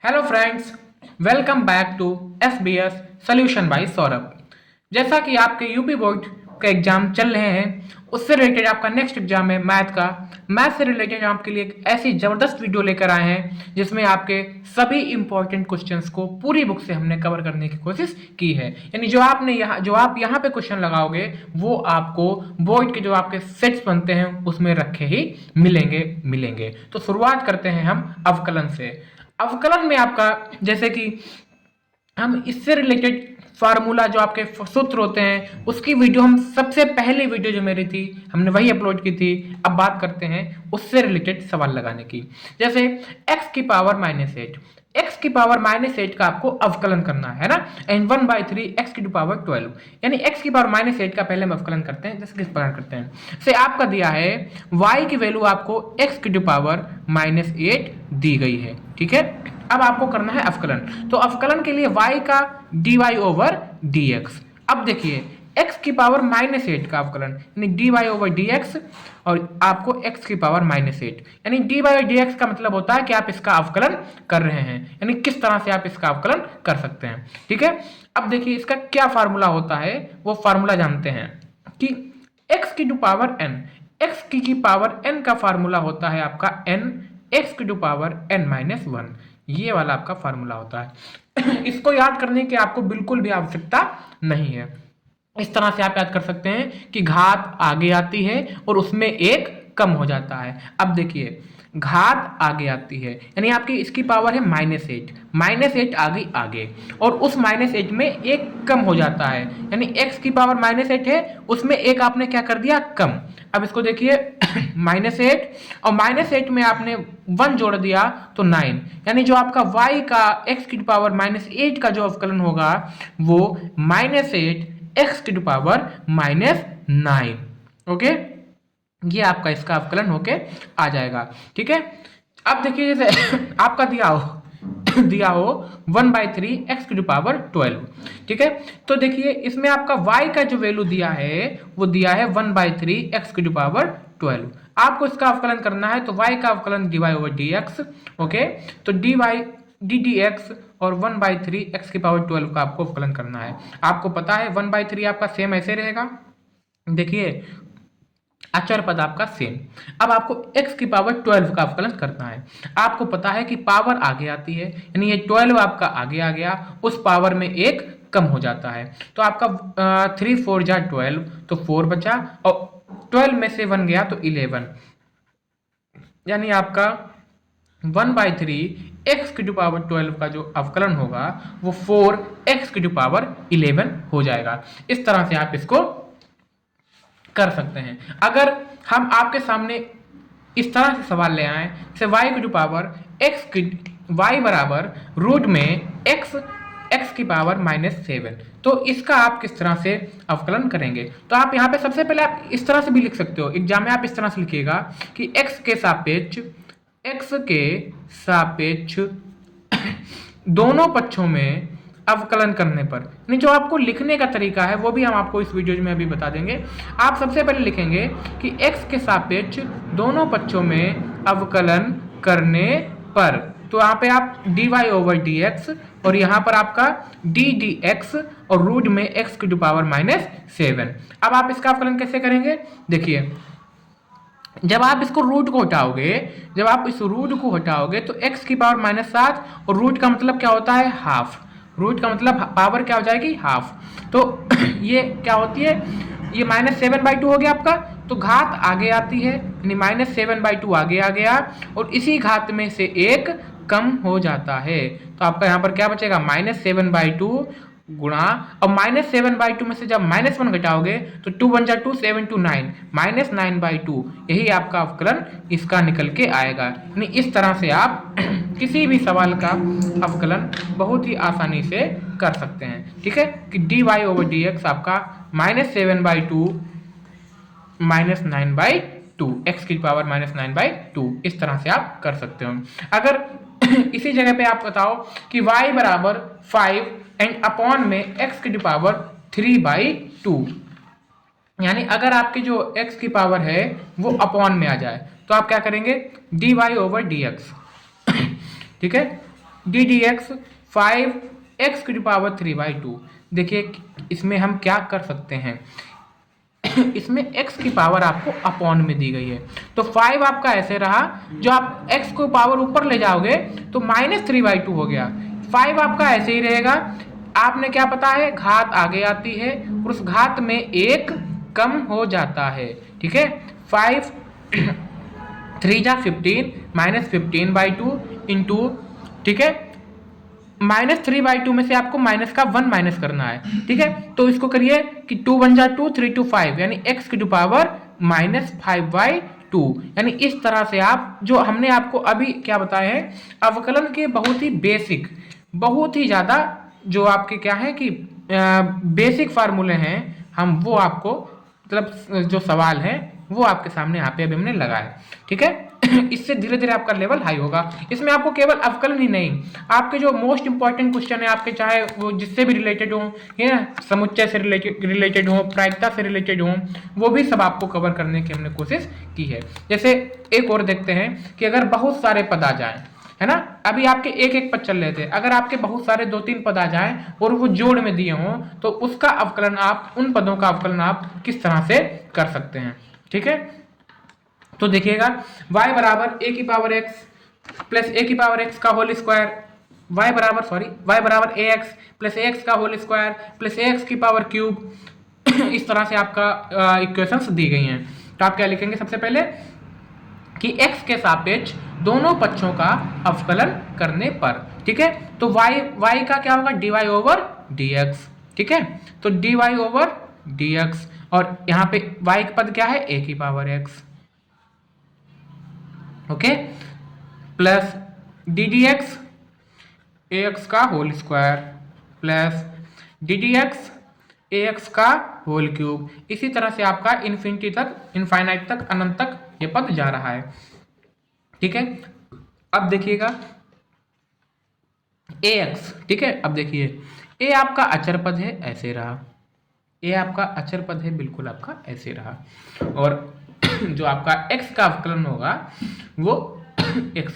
Hello friends, welcome back to SBS solution by Saurabh. जैसा कि आपके यूपी बोर्ड का एग्जाम चल रहे हैं, उससे रिलेटेड आपका नेक्स्ट एग्जाम है मैथ का। मैथ से रिलेटेड आपके लिए एक ऐसी ज़बरदस्त वीडियो लेकर आए हैं जिसमें आपके सभी इंपॉर्टेंट क्वेश्चंस को पूरी बुक से हमने कवर करने की कोशिश की है। यानी जो आप यहाँ पे क्वेश्चन लगाओगे वो आपको बोर्ड के जो आपके सेट्स बनते हैं उसमें रखे ही मिलेंगे। तो शुरुआत करते हैं हम अवकलन से। अवकलन में आपका जैसे कि हम इससे रिलेटेड फार्मूला जो आपके सूत्र होते हैं उसकी वीडियो हम सबसे पहली वीडियो जो मेरी थी हमने वही अपलोड की थी। अब बात करते हैं उससे रिलेटेड सवाल लगाने की। जैसे x की पावर -8, x की पावर -8 का आपको अवकलन करना है ना, एंड 1/3 x की पावर 12, यानी x की पावर -8 का पहले हम अवकलन करते हैं। जैसे किस प्रकार करते हैं, से आपका दिया है y की वैल्यू आपको x की पावर -8 दी गई है, ठीक है। अब आपको करना है अवकलन, तो अवकलन के लिए y का dy/dx। अब देखिए x की पावर -8 का अवकलन यानी dy/dx और आपको x की पावर -8 यानी dy/dx का मतलब होता है कि आप इसका अवकलन कर रहे हैं, यानी किस तरह से आप इसका अवकलन कर सकते हैं, ठीक है। अब देखिए इसका क्या फार्मूला होता है, वो फार्मूला जानते हैं कि x की पावर n, x की पावर n का फार्मूला होता है आपका n x की पावर n-1, ये वाला आपका फार्मूला होता है। इसको याद करने की आपको बिल्कुल भी आवश्यकता नहीं है। इस तरह से आप याद कर सकते हैं कि घात आगे आती है और उसमें एक कम हो जाता है। अब देखिए घात आगे आती है यानी आपकी इसकी पावर है -8 आगे और उस -8 में एक कम हो जाता है, यानी x की पावर -8 है उसमें एक आपने क्या कर दिया, कम। अब इसको देखिए -8 और -8 में आपने 1 जोड़ दिया तो 9, यानी जो आपका y का x की पावर -8 का जो अवकलन होगा वो -8 x की पावर -9, ओके। ये आपका इसका अवकलन होके आ जाएगा, ठीक है। अब देखिए जैसे आपका दिया हो 1/3 x की पावर 12, ठीक है। तो देखिए इसमें आपका y का जो वैल्यू दिया है वो दिया है 1/3 x की पावर 12। आपको इसका अवकलन करना है तो y का अवकलन dy/dx, ओके। तो ddx और 1/3 x की पावर 12 का आपको अवकलन करना है। आपको पता है 1/3 आपका सेम ऐसे रहेगा, देखिए अचर पद आपका सेम। अब आपको x की पावर 12 का अवकलन करना है। आपको पता है कि पावर आगे आती है यानी ये 12 आपका आगे आ गया, उस पावर में एक कम हो जाता है, तो आपका 3 4 जा 12 तो 4 बचा और 12 में से 1 गया तो 11, यानी आपका 1/3 x की पावर 12 का जो अवकलन होगा वो 4x की पावर 11 हो जाएगा। इस तरह से आप इसको कर सकते हैं। अगर हम आपके सामने इस तरह से सवाल ले आए से y की पावर x की y बराबर रूट में x की पावर -7, तो इसका आप किस तरह से अवकलन करेंगे। तो आप यहाँ पे सबसे पहले आप इस तरह से भी लिख सकते हो, एग्जाम में आप इस तरह से लिखिएगा कि x के सापेक्ष दोनों पक्षों में अवकलन करने पर, यानी जो आपको लिखने का तरीका है वो भी हम आपको इस वीडियो में अभी बता देंगे। आप सबसे पहले लिखेंगे कि x के सापेक्ष दोनों पक्षों में अवकलन करने पर, तो यहाँ पे आप dy/dx और यहाँ पर आपका ddx और रूट में x की पावर -7। अब आप इसका अवकलन कैसे करेंगे, देखिए जब आप इसको रूट को हटाओगे, जब आप इस रूट को हटाओगे तो x की पावर -7 और रूट का मतलब क्या होता है, हाफ। रूट का मतलब पावर क्या हो जाएगी, हाफ। तो ये क्या होती है, ये -7/2 हो गया आपका, तो घात आगे आती है यानी -7/2 आगे आ गया और इसी घात में से एक कम हो जाता है, तो आपका यहाँ पर क्या बचेगा -7/2 गुणा और -7/2 में से जब -1 घटाओगे तो 2 1 जा 2 7 2 9 -9/2, यही आपका अवकलन इसका निकल के आएगा। यानी इस तरह से आप किसी भी सवाल का अवकलन बहुत ही आसानी से कर सकते हैं, ठीक है, कि dy/dx आपका -7/2 -9/2 x की पावर -9/2, इस तरह से आप कर सकते हो। अगर इसी जगह पे आप बताओ कि y बराबर 5 एंड अपॉन में x की पावर 3/2, यानी अगर आपकी जो x की पावर है वो अपॉन में आ जाए तो आप क्या करेंगे dy/dx, ठीक है। D D x 5x⁵2। देखिए इसमें हम क्या कर सकते हैं, इसमें x की पावर आपको अपॉन में दी गई है, तो 5 आपका ऐसे रहा, जो आप x को पावर ऊपर ले जाओगे तो -3/2 हो गया। 5 आपका ऐसे ही रहेगा। आपने क्या पता है, घात आगे आती है और उस घात में एक कम हो जाता है, ठीक है। 5 3 जा 15 -15/2 इंटू, ठीक है, -3/2 में से आपको माइनस का 1 माइनस करना है, ठीक है। तो इसको करिए कि 2 1 जा 2 3 2 5 यानी x⁵ -5/2। यानी इस तरह से आप, जो हमने आपको अभी क्या बताया है, अवकलन के बहुत ही बेसिक, बहुत ही ज़्यादा जो आपके क्या है कि बेसिक फार्मूले हैं, हम वो आपको, मतलब जो सवाल है वो आपके सामने यहाँ पे अभी हमने लगाया, ठीक है। इससे धीरे धीरे आपका लेवल हाई होगा। इसमें आपको केवल अवकलन ही नहीं, आपके जो मोस्ट इंपॉर्टेंट क्वेश्चन है आपके, चाहे वो जिससे भी रिलेटेड हो, या समुच्चय से रिलेटेड हो, प्रायिकता से रिलेटेड हो, वो भी सब आपको कवर करने की हमने कोशिश की है। जैसे एक और देखते हैं कि अगर बहुत सारे पद आ जाए, है ना, अभी आपके एक एक पद चल रहे थे, अगर आपके बहुत सारे 2-3 पद आ जाएं और वो जोड़ में दिए हों, तो उसका अवकलन आप, उन पदों का अवकलन आप किस तरह से कर सकते हैं, ठीक है। तो देखिएगा y बराबर a⁵x प्लस a⁵x का होल स्क्वायर, y बराबर ax प्लस ax का होल स्क्वायर प्लस ax⁵, इस तरह से आपका इक्वेशंस दी गई हैं। तो आप क्या लिखेंगे, सबसे पहले कि x के सापेक्ष दोनों पक्षों का अवकलन करने पर, ठीक है। तो y का क्या होगा, dy/dx, ठीक है। तो dy/dx, और यहाँ पे y का पद क्या है, a⁵x, okay, plus ddx ax का whole square plus ddx ax का होल क्यूब। इसी तरह से आपका इन्फिनिटी तक, इनफाइनाइट तक, अनंत तक ये पद जा रहा है, ठीक है। अब देखिएगा ax, ठीक है। अब देखिए a आपका अचर पद है, ऐसे रहा, a आपका अचर पद है, बिल्कुल आपका ऐसे रहा, और जो आपका x का अवकलन होगा वो x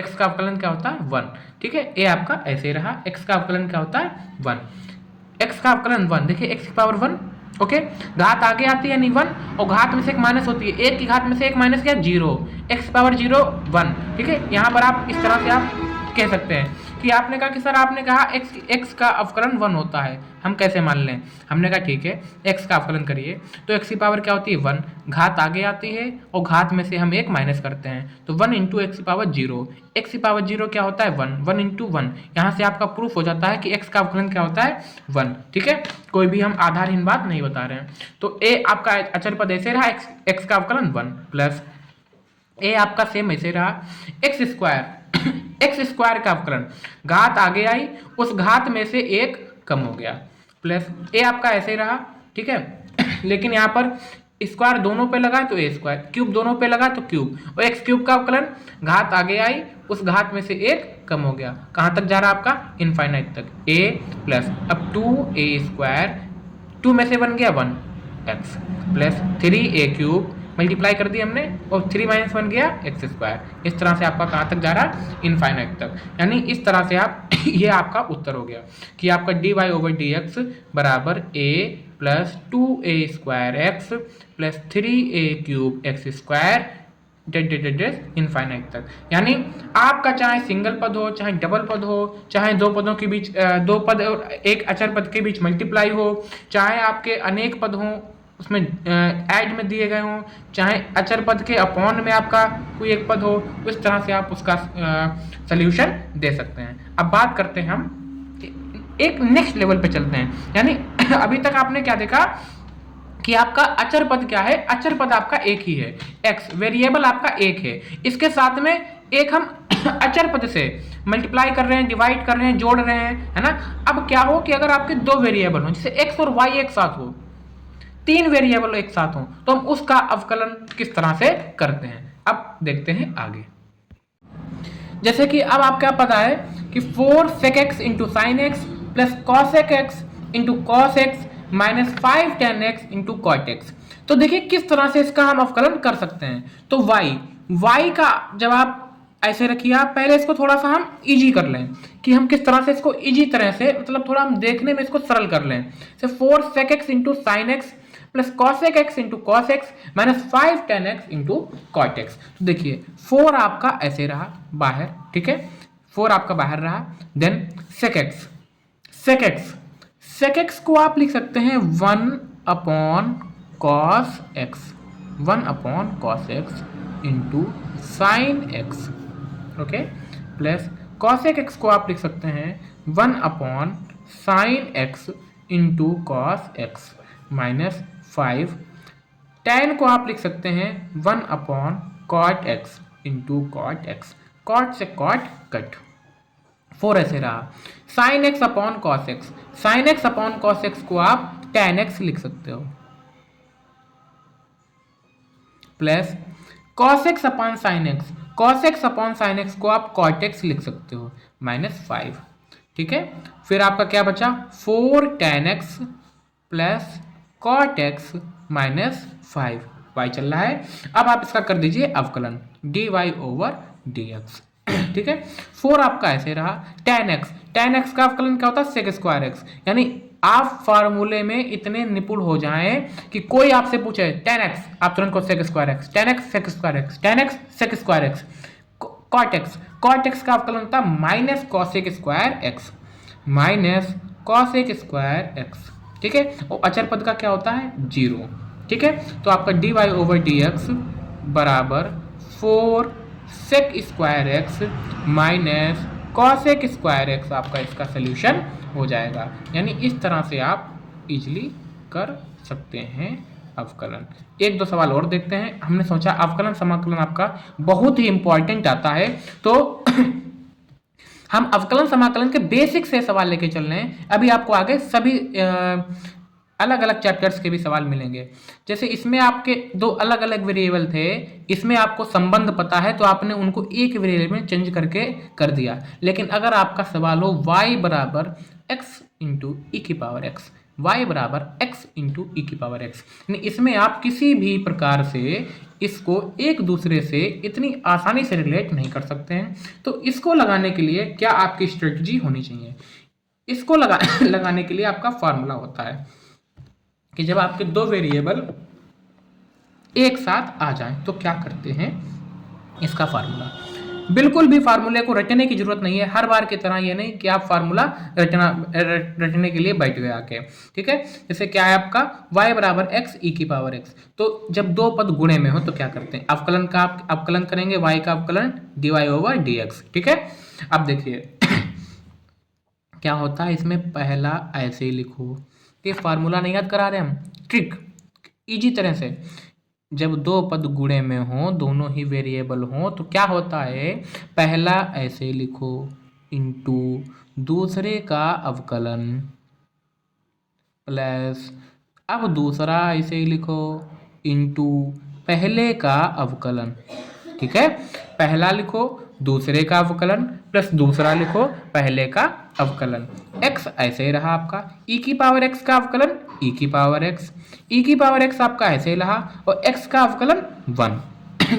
का अवकलन क्या होता है, 1, ठीक है। a आपका ऐसे रहा, x का अवकलन क्या होता है, 1, x का अवकलन 1, देखिए x⁴1, ओके। घात आगे आती है, यानी 1, और घात में से एक माइनस होती है, 1 की घात में से एक माइनस क्या, 0, x⁴0 1, ठीक है। यहाँ पर आप इस तरह से आप कह सकते हैं कि आपने कहा कि सर आपने कहा x का अवकलन 1 होता है, हम कैसे मान लें। हमने कहा ठीक है, x का अवकलन करिए, तो x की पावर क्या होती है, 1, घात आगे आती है और घात में से हम एक माइनस करते हैं, तो 1 × x⁴0 क्या होता है, 1 × 1, यहाँ से आपका प्रूफ हो जाता है कि x का अवकलन क्या होता है, 1, ठीक है। कोई भी हम आधारहीन बात नहीं बता रहे हैं। तो a आपका अचर पद ऐसे रहा, x का अवकलन 1, प्लस a आपका सेम ऐसे रहा, x स्क्वायर का अवकलन, घात आगे आई, उस घात में से एक कम हो गया, प्लस a आपका ऐसे रहा, ठीक है। लेकिन यहाँ पर स्क्वायर दोनों पे लगा तो a स्क्वायर, क्यूब दोनों पे लगा तो क्यूब, और x³ का अवकलन, घात आगे आई, उस घात में से एक कम हो गया, कहाँ तक जा रहा आपका, इनफाइनाइट तक, a प्लस अब 2a², 2 में से बन गया 1x प्लस 3a³ मल्टीप्लाई कर दिया हमने, और 3 - 1 गया x²। इस तरह से आपका कहाँ तक जा रहा, इनफाइनाइट तक। यानी इस तरह से आप ये आपका उत्तर हो गया कि आपका dy/dx बराबर a plus 2a² plus 3a³ infinite तक। यानी आपका चाहे सिंगल पद हो, चाहे डबल पद हो, चाहे दो पदों के बीच, दो पद और एक अचर पद के बीच मल्टीप्लाई हो, चाहे आपके अनेक पद हों उसमें ऐड में दिए गए हों, चाहे अचर पद के अपॉन में आपका कोई एक पद हो, उस तरह से आप उसका सल्यूशन दे सकते हैं। अब बात करते हैं हम एक नेक्स्ट लेवल पे चलते हैं। यानी अभी तक आपने क्या देखा कि आपका अचर पद क्या है, अचर पद आपका एक ही है, x वेरिएबल आपका एक है, इसके साथ में एक हम अचर पद से मल्टीप्लाई कर रहे हैं, डिवाइड कर रहे हैं, जोड़ रहे हैं, है ना। अब क्या हो कि अगर आपके दो वेरिएबल हो, जैसे x और y एक साथ हो, 3 वेरिएबल एक साथ हो, तो हम उसका अवकलन किस तरह से करते हैं, अब देखते हैं आगे। जैसे कि अब आप क्या पता है कि 4 sec x into sine x plus cosec x into cos x minus 5 tan x into cot x। तो देखिए किस तरह से इसका हम अवकलन कर सकते हैं। तो y का जब आप ऐसे रखिए आप। पहले इसको थोड़ा सा हम इजी कर लें कि हम किस तरह से इसको इजी तरह से, मतलब थोड़ा हम देखने में इसको सरल कर लें। से 4 sec x into sine x plus cosec x into cos x minus 5 tan x into cot x. तो देखिए 4 आपका ऐसे रहा बाहर, ठीक है, 4 आपका बाहर रहा। Then sec x, sec x को आप लिख सकते हैं 1 upon cos x, 1 upon cos x into sine x, okay, plus cosec x को आप लिख सकते हैं 1 upon sine x into cos x minus 5। tan को आप लिख सकते हैं 1 upon cot x into cot x, cot से कॉट कट, 4 ऐसे रहा। Sine x upon cos x, sine x upon cos x को आप tan x लिख सकते हो, plus cos x upon sine x, cos x upon sine x को आप cot x लिख सकते हो माइनस 5, ठीक है। फिर आपका क्या बचा 4 tan x plus cot x minus 5, y चल रहा है। अब आप इसका कर दीजिए अवकलन dy ओवर dx, ठीक है। 4 आपका ऐसे रहा। tan x का अवकलन क्या होता है sec स्क्वायर x, यानी आप फार्मूले में इतने निपुण हो जाएं कि कोई आपसे पूछे tan x आप तुरंत को sec square x, tan x sec square x, tan x sec square x। cot x का अवकलन होता है minus cosec square x, minus cosec square x, ठीक है। और अचर पद का क्या होता है 0, ठीक है। तो आपका dy ओवर dx बराबर 4 sec square x minus cosec square x आपका इसका सोल्यूशन हो जाएगा। यानी इस तरह से आप इजीली कर सकते हैं अवकलन। एक दो सवाल और देखते हैं। हमने सोचा अवकलन समाकलन आपका बहुत ही इंपॉर्टेंट आता है, तो हम अवकलन समाकलन के बेसिक से सवाल लेके चल रहे हैं। अभी आपको आगे सभी अलग अलग चैप्टर्स के भी सवाल मिलेंगे। जैसे इसमें आपके दो अलग अलग वेरिएबल थे, इसमें आपको संबंध पता है तो आपने उनको एक वेरिएबल में चेंज करके कर दिया। लेकिन अगर आपका सवाल हो y बराबर x इंटू ई की पावर x, y बराबर x इंटू ई की पावर x, यानी इसमें आप किसी भी प्रकार से इसको एक दूसरे से इतनी आसानी से रिलेट नहीं कर सकते हैं। तो इसको लगाने के लिए क्या आपकी स्ट्रेटजी होनी चाहिए, इसको लगाने के लिए आपका फॉर्मूला होता है कि जब आपके दो वेरिएबल एक साथ आ जाएं तो क्या करते हैं, इसका फार्मूला। बिल्कुल भी फार्मूले को रटने की जरूरत नहीं है, हर बार की तरह ये नहीं कि आप फार्मूला रटने के लिए बैठ गए आके, ठीक है। जैसे क्या है आपका y बराबर x ई की पावर x, तो जब दो पद गुणे में हो तो क्या करते हैं, अवकलन का आप अवकलन करेंगे, y का अवकलन dy ओवर dx, ठीक है। अब देखिए क्या होता है, इसमें पहला ऐसे ही लिखो, ये फार्मूला नहीं याद करा रहे हम, ट्रिक इजी तरह से। जब दो पद गुणे में हो, दोनों ही वेरिएबल हो, तो क्या होता है, पहला ऐसे लिखो इंटू दूसरे का अवकलन प्लस, अब दूसरा ऐसे ही लिखो इंटू पहले का अवकलन, ठीक है। पहला लिखो दूसरे का अवकलन प्लस दूसरा लिखो पहले का अवकलन। x ऐसे ही रहा आपका, e की पावर x का अवकलन e की पावर x, e की पावर x आपका ऐसे ही रहा और x का अवकलन 1,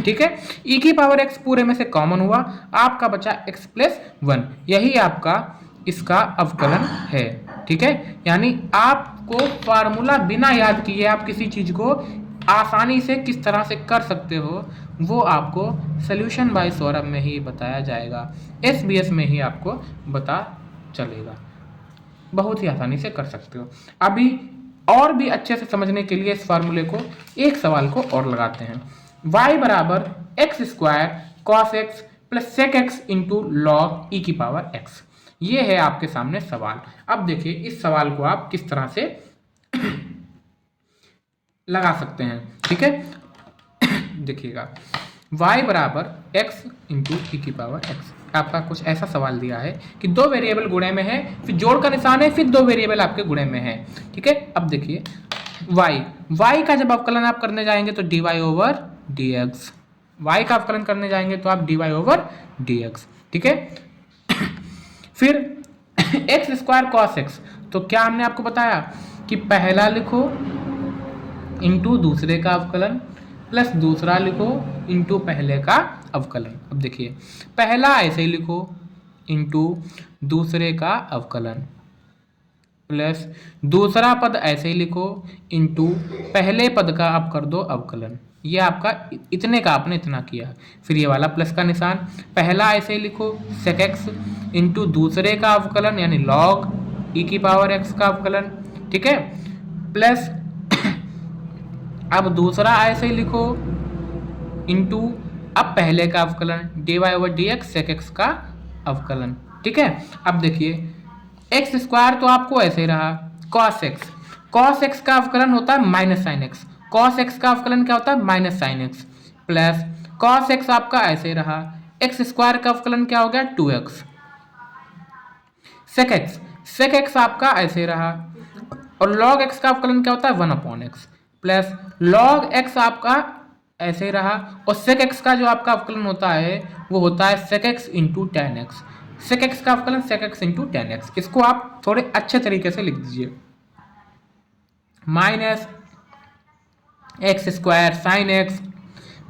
ठीक है। e की पावर x पूरे में से कॉमन हुआ, आपका बचा x प्लस 1, यही आपका इसका अवकलन है, ठीक है। यानी आपको फार्मूला बिना याद किए आप किसी चीज को आसानी से किस तरह से कर सकते हो वो आपको सॉल्यूशन बाय सौरभ में ही बताया जाएगा, SBS में ही आपको बता चलेगा, बहुत ही आसानी से कर सकते हो। अभी और भी अच्छे से समझने के लिए इस फार्मूले को एक सवाल को और लगाते हैं, y बराबर x square cos x plus sec x into log e की पावर x, ये है आपके सामने सवाल। अब देखिए इस सवाल को आप किस तरह से लगा सकते हैं, ठीक है। देखिएगा y बराबर x इंटू ई की पावर x, आपका कुछ ऐसा सवाल दिया है कि दो वेरिएबल गुणे में है, फिर जोड़ का निशान है, फिर दो वेरिएबल आपके गुणे में है, ठीक है। अब देखिए y का जब अवकलन आप करने जाएंगे तो dy ओवर dx, y का अवकलन करने जाएंगे तो आप dy ओवर dx, ठीक है। फिर एक्स स्क्वायर कॉस एक्स, तो क्या हमने आपको बताया कि पहला लिखो इंटू दूसरे का अवकलन प्लस दूसरा लिखो इंटू पहले का अवकलन। अब देखिए पहला ऐसे ही लिखो इंटू दूसरे का अवकलन प्लस दूसरा पद ऐसे ही लिखो इंटू पहले पद का आप कर दो अवकलन। ये आपका इतने का आपने इतना किया। फिर ये वाला प्लस का निशान, पहला ऐसे ही लिखो sec x इंटू दूसरे का अवकलन यानी log e की पावर x का अवकलन, ठीक है, प्लस अब दूसरा ऐसे ही लिखो इंटू अब पहले का अवकलन dy/dx sec x का अवकलन, ठीक है। अब देखिए एक्स स्क्वायर तो आपको ऐसे ही रहा cos x का अवकलन होता है minus sine x, cos x का अवकलन क्या होता है minus sign x, plus cos x आपका ऐसे ही रहा, एक्स स्क्वायर का अवकलन क्या हो गया 2x, sec x आपका ऐसे ही रहा, और log x का अवकलन क्या होता है 1/x, प्लस log x आपका ऐसे ही रहा, और sec x का जो आपका अवकलन होता है वो होता है sec x into ten x, sec x का अवकलन sec x into ten x. इसको आप थोड़े अच्छे तरीके से लिख दीजिए, minus x square sine x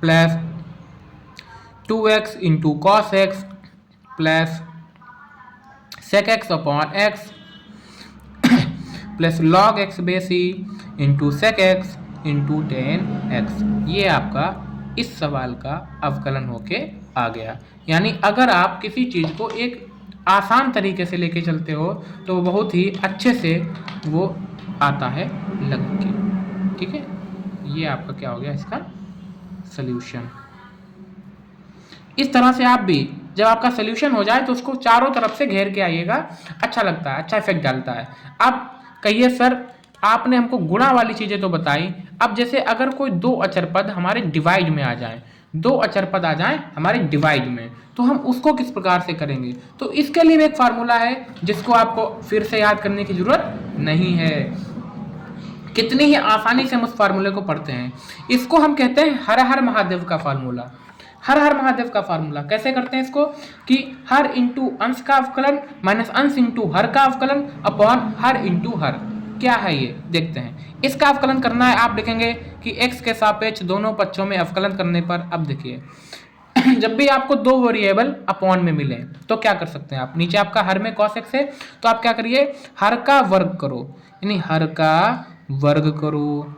plus 2x into cos x plus sec x upon x plus log x बेसी into sec x into ten x. ये आपका इस सवाल का अवकलन होके आ गया। यानी अगर आप किसी चीज़ को एक आसान तरीके से लेके चलते हो तो बहुत ही अच्छे से वो आता है लग के, ठीक है। ये आपका क्या हो गया इसका सल्यूशन। इस तरह से आप भी जब आपका सल्यूशन हो जाए तो उसको चारों तरफ से घेर के आइएगा, अच्छा लगता है, अच्छा इफेक्ट डालता है। अब कहिए सर आपने हमको गुणा वाली चीज़ें तो बताई, अब जैसे अगर कोई दो अचर पद हमारे डिवाइड में आ जाए, दो अचर पद आ जाएं हमारे डिवाइड में, तो हम उसको किस प्रकार से करेंगे। तो इसके लिए भी एक फार्मूला है जिसको आपको फिर से याद करने की जरूरत नहीं है, कितनी ही आसानी से हम उस फार्मूले को पढ़ते हैं। इसको हम कहते हैं हर हर महादेव का फार्मूला। हर हर महादेव का फार्मूला कैसे करते हैं इसको कि हर इंटू अंश का अवकलन माइनस अंश इंटू हर का अवकलन अपॉन हर इंटू हर। क्या है ये देखते हैं। इसका अवकलन करना है, आप लिखेंगे कि x के सापेक्ष दोनों पक्षों में अवकलन करने पर, अब देखिए जब भी आपको दो वेरिएबल अपॉन में मिले तो क्या कर सकते हैं आप, नीचे आपका हर में cos x है तो आप क्या करिए हर का वर्ग करो, यानी हर का वर्ग करो।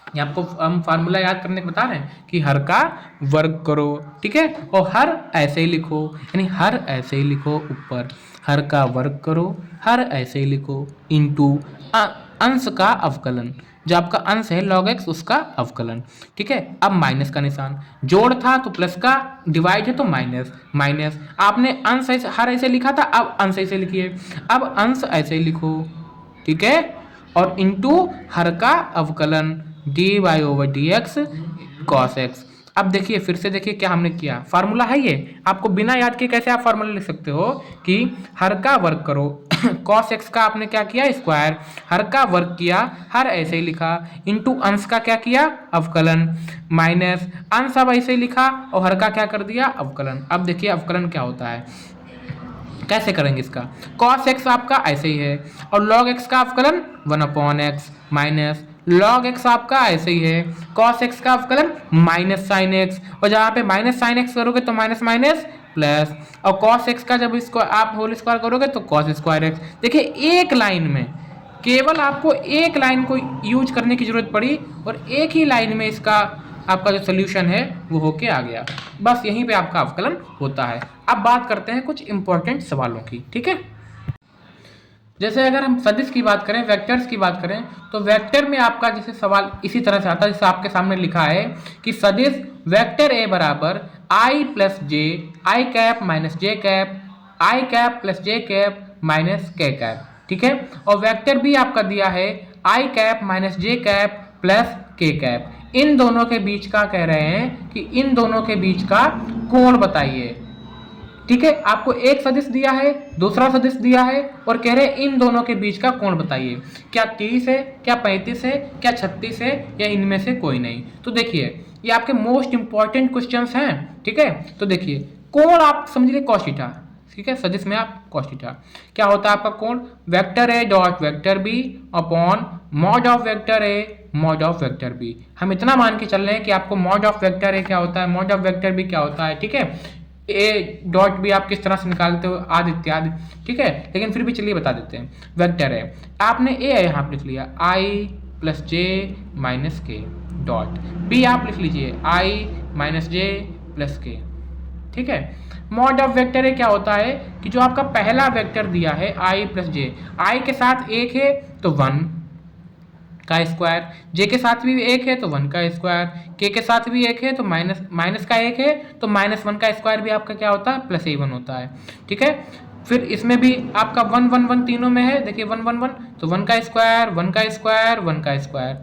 ये आपको हम फार्मूला याद करने को बता रहे हैं कि हर का वर्ग करो, ठीक है, और हर ऐसे ही लिखो, यानी हर ऐसे ही लिखो ऊपर हर का वर्ग करो, हर ऐसे ही लिखो इंटू अंश का अवकलन, जो आपका अंश है log x उसका अवकलन, ठीक है। अब माइनस का निशान, जोड़ था तो प्लस का, डिवाइड है तो माइनस, माइनस आपने अंश ऐसे हर ऐसे लिखा था, अब अंश ऐसे लिखिए, अब अंश ऐसे ही लिखो, ठीक है, और इंटू हर का अवकलन dy/dx cos x। अब देखिए फिर से देखिए क्या हमने किया, फार्मूला है ये, आपको बिना याद किए कैसे आप फार्मूला लिख सकते हो कि हर का वर्ग करो cos x का आपने क्या किया स्क्वायर, हर का वर्ग किया, हर ऐसे ही लिखा, इंटू अंश का क्या किया अवकलन, माइनस अंश अब ऐसे ही लिखा और हर का क्या कर दिया अवकलन। अब देखिए अवकलन क्या होता है, कैसे करेंगे इसका, cos x आपका ऐसे ही है और log x का अवकलन 1/x माइनस log x आपका ऐसे ही है, cos x का अवकलन माइनस साइन x, और जहाँ पे माइनस साइन x करोगे तो माइनस माइनस प्लस, और cos x का जब इसको आप होल स्क्वायर करोगे तो cos स्क्वायर x। देखिए एक लाइन में, केवल आपको एक लाइन को यूज करने की जरूरत पड़ी और एक ही लाइन में इसका आपका जो सोल्यूशन है वो होके आ गया। बस यहीं पे आपका अवकलन होता है। अब बात करते हैं कुछ इंपॉर्टेंट सवालों की, ठीक है। जैसे अगर हम सदिश की बात करें, वेक्टर्स की बात करें, तो वेक्टर में आपका जैसे सवाल इसी तरह से आता है जैसे आपके सामने लिखा है कि सदिश वेक्टर ए बराबर आई प्लस जे आई कैप माइनस जे कैप आई कैप प्लस जे कैप माइनस के कैप, ठीक है, और वेक्टर भी आपका दिया है i cap minus J cap plus के कैप। इन दोनों के बीच का कह रहे हैं कि इन दोनों के बीच का कोण बताइए, ठीक है। आपको एक सदिश दिया है, दूसरा सदिश दिया है और कह रहे हैं इन दोनों के बीच का कोण बताइए, क्या 30 है, क्या 35 है, क्या 36 है, या इनमें से कोई नहीं। तो देखिए ये आपके मोस्ट इंपॉर्टेंट क्वेश्चंस हैं, ठीक है। तो देखिए कोण आप समझ लीजिए cos थीटा, ठीक है, सदिश में आप cos थीटा। क्या होता है आपका कोण? Vector A dot vector B upon mod of vector A mod of vector B. हम इतना मान के चल रहे हैं कि आपको मॉड ऑफ वेक्टर ए क्या होता है, मॉड ऑफ वेक्टर बी क्या होता है, ठीक है। ए डॉट बी आप किस तरह से निकालते हो, आदि इत्यादि, ठीक है, लेकिन फिर भी चलिए बता देते हैं। वेक्टर है, आपने ए यहाँ पे लिख लिया आई प्लस जे माइनस के डॉट बी आप लिख लीजिए आई माइनस जे प्लस के, ठीक है। मॉड ऑफ वेक्टर ए क्या होता है कि जो आपका पहला वेक्टर दिया है आई प्लस जे, आई के साथ एक है तो 1 का स्क्वायर, जे के साथ भी एक है तो 1 का स्क्वायर, के साथ भी एक है तो माइनस का एक है तो -1 का स्क्वायर भी आपका क्या होता है, +a1 होता है, ठीक है। फिर इसमें भी आपका 1 1 1 तीनों में है, देखिए 1 1 1 तो 1 का स्क्वायर 1 का स्क्वायर 1 का स्क्वायर।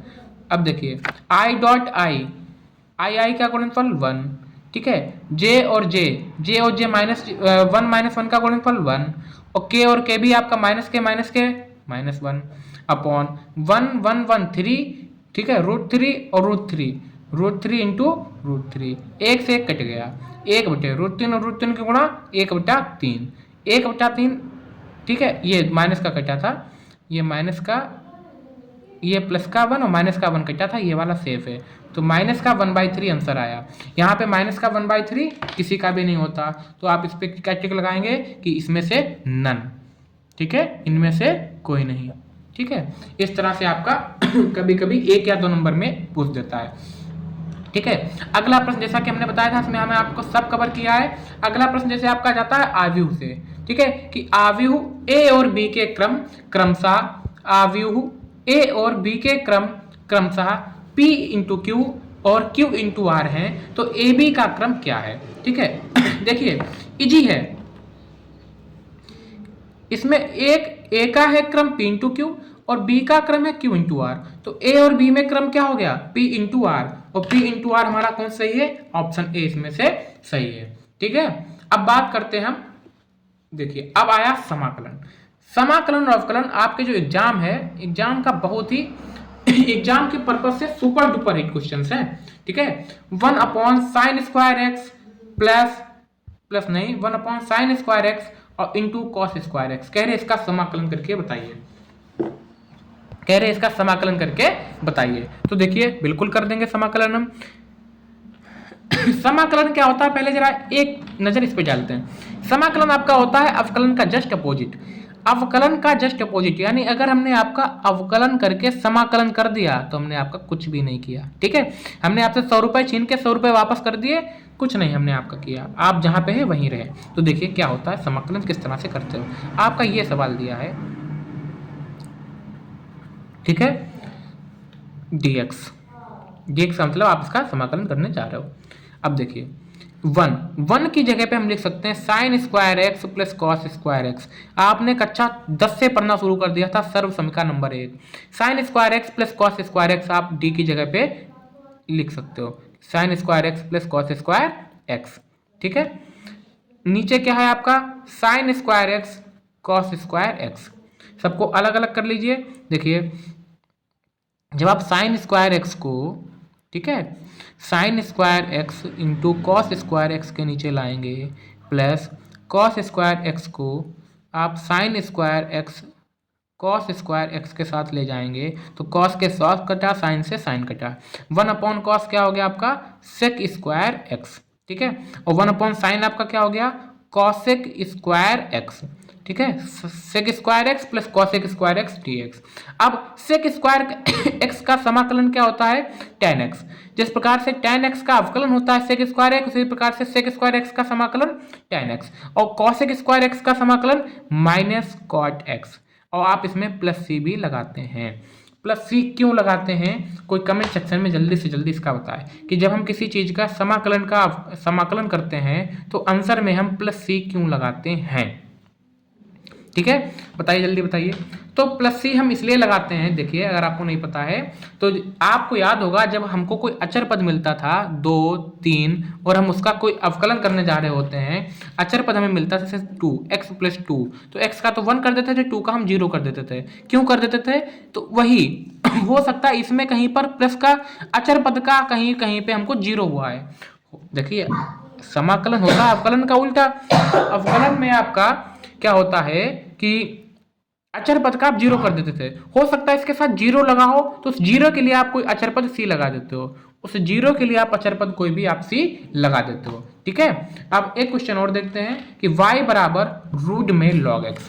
अब देखिए आई डॉट आई आई का गुणनफल 1, ठीक है। जे और जे माइनस वन का गुणनफल 1 और के भी आपका माइनस के -1 अपॉन 1 1 1 3, ठीक है, √3 और √3 इंटू √3, एक से एक कट गया, 1/√3 और √3 के गुणा 1/3, 1/3, ठीक है। ये माइनस का कटा था, ये माइनस का, ये प्लस का 1 और माइनस का 1 कटा था, ये वाला सेफ है, तो माइनस का 1/3 आंसर आया। यहाँ पे माइनस का 1/3 किसी का भी नहीं होता, तो आप इस पे क्या टिक लगाएंगे कि इसमें से नन, ठीक है, इनमें से कोई नहीं, ठीक है। इस तरह से आपका कभी कभी 1 या 2 नंबर में पूछ देता है, ठीक है। अगला प्रश्न जैसा कि हमने बताया था इसमें हमें आपको सब कवर किया है। अगला प्रश्न जैसे आपका जाता है आव्यूह से, ठीक है, कि आव्यूह ए और बी के क्रमशः आव्यूह ए और बी के क्रमशः P इंटू क्यू और Q इंटू आर है, तो ए बी का क्रम क्या है, ठीक है। देखिए इजी है, इसमें एक ए का है क्रम P इंटू क्यू और B का क्रम है Q इंटू आर, तो A और B में क्रम क्या हो गया, P इंटू आर, और P इंटू आर हमारा कौन सही है, ऑप्शन ए इसमें से सही है, ठीक है। अब बात करते हैं हम, देखिए अब आया समाकलन। समाकलन और अवकलन आपके जो एग्जाम है, एग्जाम का बहुत ही एग्जाम के पर्पज से सुपर डुपर हिट क्वेश्चन है, ठीक है। 1/sin² प्लस नहीं 1/sin² और इंटू cos², कह रहे इसका समाकलन करके बताइए, कह रहे इसका समाकलन करके बताइए। तो देखिए बिल्कुल कर देंगे समाकलन हम। समाकलन क्या होता है, पहले जरा एक नजर इस पे डालते हैं। समाकलन आपका होता है अवकलन का जस्ट अपोजिट, अवकलन का जस्ट अपोजिट, यानी अगर हमने आपका अवकलन करके समाकलन कर दिया तो हमने आपका कुछ भी नहीं किया, ठीक है। हमने आपसे 100 रुपए छीन के 100 रुपए वापस कर दिए, कुछ नहीं हमने आपका किया, आप जहां पे है वहीं रहे। तो देखिए क्या होता है, समाकलन किस तरह से करते हो, आपका ये सवाल दिया है, ठीक है, dx का मतलब आप इसका समाकलन करने जा रहे हो। अब देखिए 1 की जगह पे हम लिख सकते हैं sin² प्लस cos²। आपने कक्षा 10 से पढ़ना शुरू कर दिया था, सर्व समीकरण नंबर 1, sin² प्लस cos² आप डी की जगह पे लिख सकते हो, sin² प्लस cos², ठीक है। नीचे क्या है आपका sin² cos², सबको अलग अलग कर लीजिए। देखिए जब आप sin² को, ठीक है, sin² इंटू cos² के नीचे लाएंगे प्लस cos² को आप sin² cos² के साथ ले जाएंगे तो cos के cos कटा, sin से sin कटा, 1/cos क्या हो गया आपका sec²x, ठीक है, और 1/sin आपका क्या हो गया cosec²x, ठीक है, sec²x प्लस cosec²x dx। अब sec²x का समाकलन क्या होता है tan x, जिस प्रकार से tan x का अवकलन होता है sec²x, उसी प्रकार से sec²x का समाकलन tan x, और cosec²x का समाकलन -cot x, और आप इसमें प्लस सी भी लगाते हैं। प्लस सी क्यों लगाते हैं, कोई कमेंट सेक्शन में जल्दी से जल्दी इसका बताएं कि जब हम किसी चीज का समाकलन करते हैं तो आंसर में हम प्लस सी क्यों लगाते हैं, ठीक है, बताइए जल्दी बताइए। तो प्लस सी हम इसलिए लगाते हैं, देखिए अगर आपको नहीं पता है तो आपको याद होगा जब हमको कोई अचर पद मिलता था 2 3 और हम उसका कोई अवकलन करने जा रहे होते हैं, अचर पद हमें मिलता था जैसे 2x + 2, तो x का तो 1 कर देते थे, 2 का हम 0 कर देते थे। क्यों कर देते थे, तो वही हो सकता है इसमें कहीं पर प्लस का अचर पद का कहीं कहीं पे हमको 0 हुआ है। देखिए समाकलन होता है अवकलन का उल्टा। अवकलन में आपका क्या होता है कि अचर पद का आप जीरो कर देते थे, हो सकता है इसके साथ जीरो लगा हो तो उस जीरो के लिए आप कोई अचर पद सी लगा देते हो, उस जीरो के लिए आप अचर पद कोई भी आप सी लगा देते हो। ठीक है, अब एक क्वेश्चन और देखते हैं कि y बराबर रूट में log x,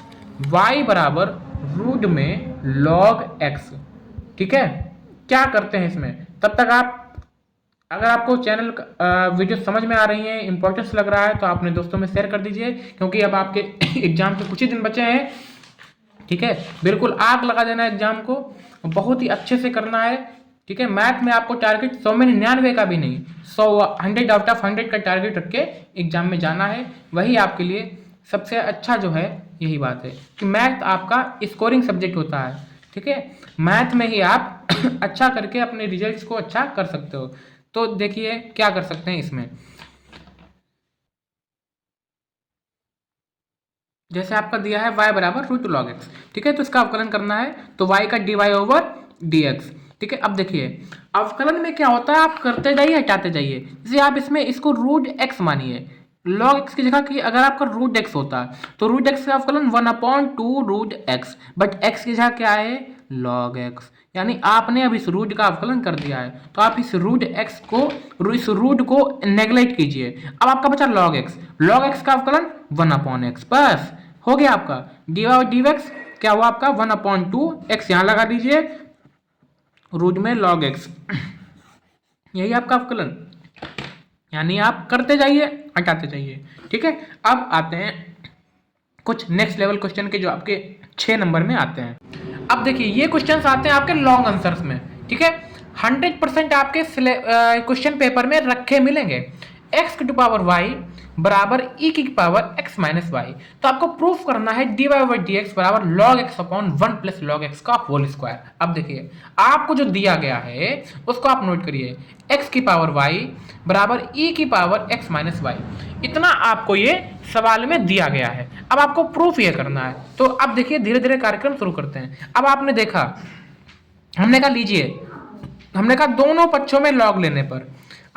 y बराबर रूट में log x। ठीक है, क्या करते हैं इसमें, तब तक आप अगर आपको चैनल वीडियो समझ में आ रही है, इंपॉर्टेंस लग रहा है तो अपने दोस्तों में शेयर कर दीजिए, क्योंकि अब आपके एग्जाम के कुछ ही दिन बचे हैं। ठीक है, बिल्कुल आग लगा देना एग्जाम को, बहुत ही अच्छे से करना है। ठीक है, मैथ में आपको टारगेट 100 में 99 का भी नहीं, 100 आउट ऑफ 100 का टारगेट रख के एग्जाम में जाना है। वही आपके लिए सबसे अच्छा जो है, यही बात है कि मैथ आपका स्कोरिंग सब्जेक्ट होता है। ठीक है, मैथ में ही आप अच्छा करके अपने रिजल्ट्स को अच्छा कर सकते हो। तो देखिए क्या कर सकते हैं इसमें, जैसे आपका दिया है y बराबर रूट लॉग एक्स। ठीक है, तो इसका अवकलन करना है तो y का d y over d x. ठीक है, अब देखिए अवकलन में क्या होता है, आप करते जाइए हटाते जाइए। जैसे आप इसमें इसको रूट एक्स मानिए, लॉग एक्स की जगह कि अगर आपका रूट एक्स होता तो रूट एक्स का अवकलन 1/2 रूट एक्स, बट एक्स की जगह क्या है लॉग एक्स, यानी आपने अब इस रूट का अवकलन कर दिया है। तो आप इस रूट एक्स को, इस रूट को नेग्लेक्ट कीजिए। अब आपका बचा लॉग एक्स, लॉग एक्स का अवकलन 1/x, बस हो गया आपका डी वाई डी एक्स। क्या हुआ आपका 1/2 एक्स, यहाँ लगा दीजिए रूट में लॉग एक्स, यही आपका अवकलन, यानी आप करते जाइए हटाते जाइए। ठीक है, अब आते हैं कुछ नेक्स्ट लेवल क्वेश्चन के जो आपके 6 नंबर में आते हैं। अब देखिए ये क्वेश्चंस आते हैं आपके लॉन्ग आंसर्स में। ठीक है, 100% आपके क्वेश्चन पेपर में रखे मिलेंगे। x की पावर y बराबर e की पावर x माइनस वाई, तो आपको प्रूफ करना है dy ओवर dx बराबर log x upon 1 plus log x का होल स्क्वायर। अब देखिए आपको जो दिया गया है उसको आप नोट करिए, x की पावर y बराबर e की पावर x माइनस वाई, इतना आपको ये सवाल में दिया गया है। अब आपको प्रूफ ये करना है। तो अब देखिए धीरे धीरे कार्यक्रम शुरू करते हैं। अब आपने देखा, हमने कहा लीजिए, हमने कहा दोनों पक्षों में लॉग लेने पर,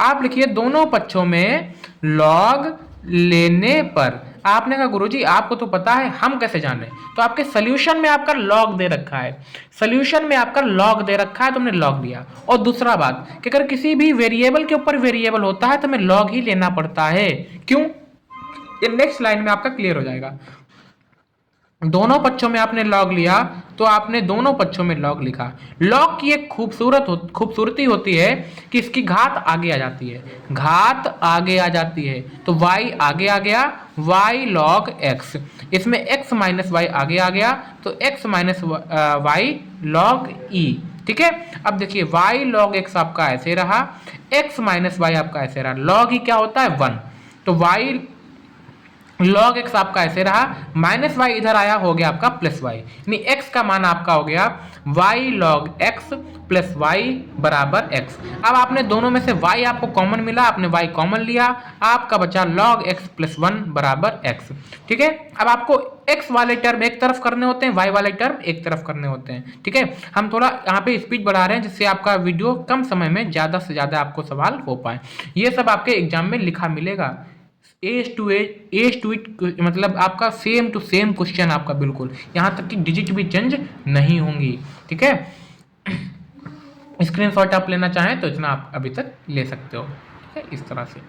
आप लिखिए दोनों पक्षों में लॉग लेने पर। आपने कहा गुरुजी आपको तो पता है, हम कैसे जाने, तो आपके सोल्यूशन में आपका लॉग दे रखा है, सोल्यूशन में आपका लॉग दे रखा है तो हमने लॉग लिया। और दूसरा बात कि अगर किसी भी वेरिएबल के ऊपर वेरिएबल होता है तो हमें लॉग ही लेना पड़ता है। क्यों, ये नेक्स्ट लाइन में आपका क्लियर हो जाएगा। दोनों पक्षों में आपने लॉग लिया तो आपने दोनों पक्षों में लॉग लिखा। लॉग की एक खूबसूरती होती है कि इसकी घात आगे आ जाती है, घात आगे आ जाती है, तो y आगे आ गया, y log x, इसमें x माइनस वाई आगे आ गया तो x minus y log e। ठीक है, अब देखिए y log x आपका ऐसे रहा, x माइनस वाई आपका ऐसे रहा, log e क्या होता है 1, तो y log x आपका ऐसे रहा, माइनस वाई इधर आया, हो गया आपका प्लस वाई, यानी x का मान आपका हो गया y log x plus y बराबर x। अब आपने दोनों में से y आपको कॉमन मिला, आपने y कॉमन लिया, आपका बचा log x प्लस 1 बराबर x। ठीक है, अब आपको x वाले टर्म एक तरफ करने होते हैं, y वाले टर्म एक तरफ करने होते हैं। ठीक है, हम थोड़ा यहाँ पे स्पीड बढ़ा रहे हैं जिससे आपका वीडियो कम समय में ज़्यादा से ज़्यादा आपको सवाल हो पाए। ये सब आपके एग्जाम में लिखा मिलेगा, एज टू इट, मतलब आपका सेम टू सेम क्वेश्चन आपका, बिल्कुल यहाँ तक कि डिजिट भी चेंज नहीं होंगी। ठीक है, स्क्रीनशॉट आप लेना चाहें तो इतना आप अभी तक ले सकते हो। ठीक है, इस तरह से।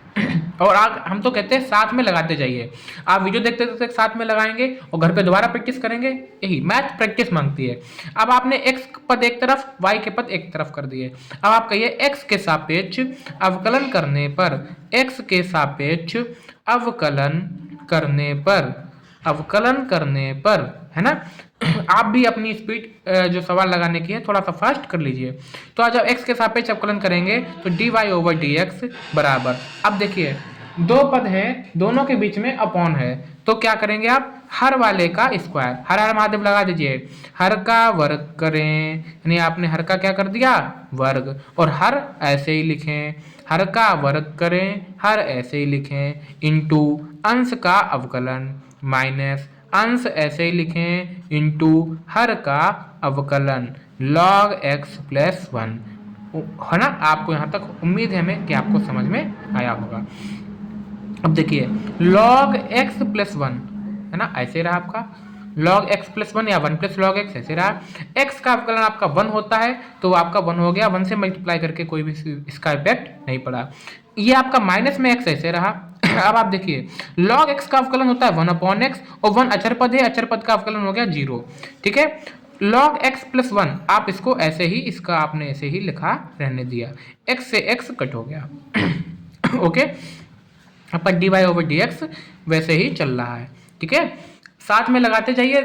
और हम तो कहते हैं साथ में लगाते जाइए, आप वीडियो देखते देखते साथ में लगाएंगे और घर पे दोबारा प्रैक्टिस करेंगे, यही मैथ प्रैक्टिस मांगती है। अब आपने x पद एक तरफ, y के पद एक तरफ कर दिए। अब आप कहिए x के सापेक्ष अवकलन करने पर, x के सापेक्ष अवकलन करने पर, है ना, आप भी अपनी स्पीड जो सवाल लगाने की है थोड़ा सा फास्ट कर लीजिए। तो आज जब x के सापेक्ष अवकलन करेंगे तो dy ओवर dx बराबर, अब देखिए दो पद हैं, दोनों के बीच में अपॉन है, तो क्या करेंगे आप, हर वाले का स्क्वायर, हर हर महादेव लगा दीजिए, हर का वर्ग करें, यानी आपने हर का क्या कर दिया वर्ग, और हर ऐसे ही लिखें, हर का वर्ग करें, हर ऐसे ही लिखें, इनटू अंश का अवकलन माइनस अंश ऐसे ही लिखें इनटू हर का अवकलन log x प्लस 1, है ना। आपको यहाँ तक उम्मीद है हमें कि आपको समझ में आया होगा। अब देखिए log x प्लस वन है ना, ऐसे रहा आपका log x प्लस वन या वन प्लस लॉग एक्स ऐसे रहा। x का अवकलन आपका वन होता है तो वो आपका वन हो गया, वन से मल्टीप्लाई करके कोई भी इसका इफेक्ट नहीं पड़ा। ये आपका माइनस में x ऐसे रहा। अब आप देखिए log x का अवकलन होता है वन अपॉन एक्स और वन अचर पद है, अचर पद का अवकलन हो गया जीरो। ठीक है, log x प्लस वन आप इसको ऐसे ही, इसका आपने ऐसे ही लिखा रहने दिया, x से x कट हो गया। ओके, अपन d y over d x वैसे ही चल रहा है। ठीक है, साथ में लगाते जाइए,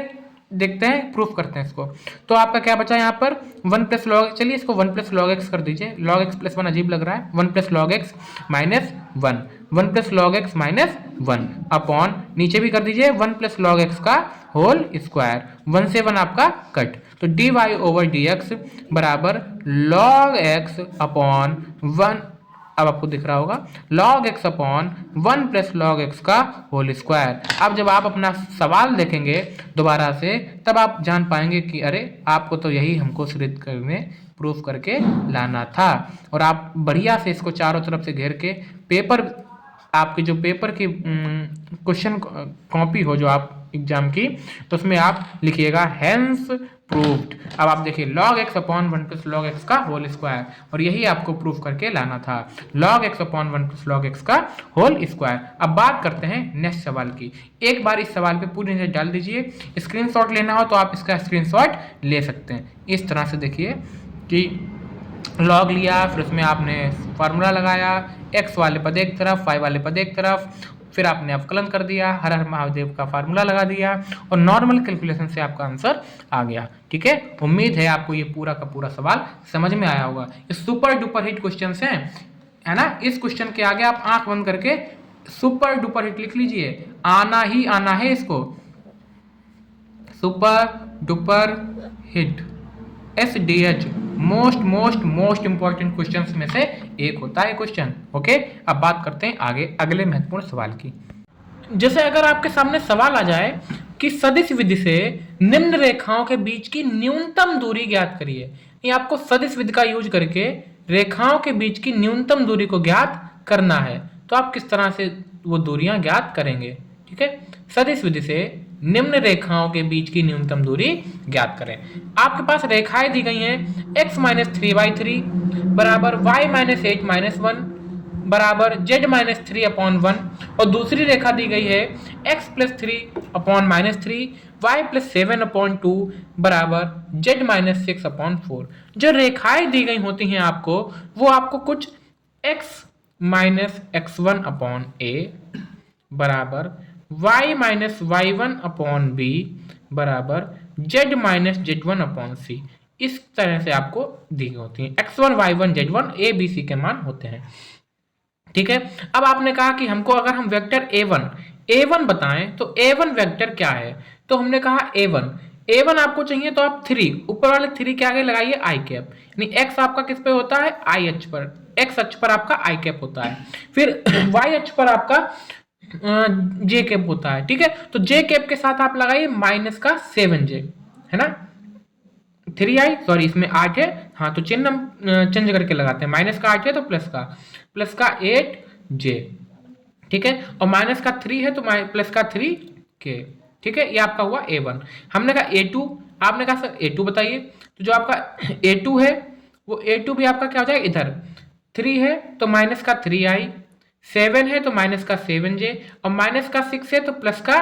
देखते हैं प्रूफ करते हैं इसको। तो आपका क्या बचा यहाँ पर वन प्लस लॉग, चलिए इसको वन प्लस लॉग एक्स कर दीजिए, लॉग एक्स प्लस वन अजीब लग रहा है, one plus log x minus one, one plus log x minus one upon नीचे भी कर दीजिए वन प्लस लॉग एक्स का होल स्क्वायर, वन से वन आपका कट, तो d y over d x बराबर लॉग एक्स अपॉन वन, अब आपको दिख रहा होगा log x upon one plus log x का होल स्क्वायर। अब जब आप अपना सवाल देखेंगे दोबारा से तब आप जान पाएंगे कि अरे आपको तो यही हमको सिद्ध करने प्रूफ करके लाना था। और आप बढ़िया से इसको चारों तरफ से घेर के पेपर, आपके जो पेपर की क्वेश्चन कॉपी हो जो आप एग्जाम की, तो उसमें आप लिखिएगा हैंस प्रूव्ड। अब आप देखिए log x upon one plus log x का होल स्क्वायर, और यही आपको प्रूफ करके लाना था, log x upon one plus log x का होल स्क्वायर। अब बात करते हैं नेक्स्ट सवाल की। एक बार इस सवाल पे पूरी नजर डाल दीजिए, स्क्रीनशॉट लेना हो तो आप इसका स्क्रीनशॉट ले सकते हैं। इस तरह से देखिए कि लॉग लिया, फिर उसमें आपने फार्मूला लगाया, x वाले पद एक तरफ, y वाले पद एक तरफ, फिर आपने अवकलन कर दिया, हर हर महादेव का फार्मूला लगा दिया और नॉर्मल कैलकुलेशन से आपका आंसर आ गया। ठीक है, उम्मीद है आपको ये पूरा का पूरा सवाल समझ में आया होगा। ये सुपर डुपर हिट क्वेश्चन हैं, है ना। इस क्वेश्चन के आगे आप आंख बंद करके सुपर डुपर हिट लिख लीजिए, आना ही आना है इसको, super duper hit SDH most most most important questions में से एक होता है क्वेश्चन। ओके, अब बात करते हैं आगे अगले महत्वपूर्ण सवाल की। जैसे अगर आपके सामने सवाल आ जाए कि सदिश विधि से निम्न रेखाओं के बीच की न्यूनतम दूरी ज्ञात करिए, ये आपको सदिश विधि का यूज करके रेखाओं के बीच की न्यूनतम दूरी को ज्ञात करना है, तो आप किस तरह से वो दूरियां ज्ञात करेंगे। ठीक है, सदिश विधि से निम्न रेखाओं के बीच की न्यूनतम दूरी ज्ञात करें। आपके पास रेखाएं दी गई हैं x minus three by three बराबर y minus eight minus one बराबर z minus three upon one, और दूसरी रेखा दी गई है x plus three upon minus three y plus seven upon two बराबर z minus six upon four. जो रेखाएं दी गई होती हैं आपको, वो आपको कुछ x minus x one upon a बराबर y minus y one upon b बराबर z minus z one upon c, इस तरह से आपको दी होती हैं। x1 y1 z1 a b c के मान होते हैं। ठीक है, अब आपने कहा कि हमको अगर हम वेक्टर a1 बताएं तो a1 वेक्टर क्या है, तो हमने कहा a1 आपको चाहिए तो आप 3 ऊपर वाले 3 के आगे लगाइए i कैप, यानी x आपका किस पे होता है i अक्ष पर, x अक्ष पर आपका i कैप होता है, फिर y अक्ष पर आपका जे कैप होता है। ठीक है, तो जे कैप के साथ आप लगाइए माइनस का 7j, है ना, 3i सॉरी इसमें 8 है, हाँ तो चिन्ह चेंज करके लगाते हैं, माइनस का 8 है तो प्लस का 8j। ठीक है, और माइनस का 3 है तो प्लस का 3k। ठीक है, ये आपका हुआ a1। हमने कहा a2, आपने कहा सर a2 बताइए, तो जो आपका a2 है वो a2 भी आपका क्या हो जाएगा, इधर 3 है तो माइनस का 3i, 7 है तो माइनस का 7j, और माइनस का 6 है तो प्लस का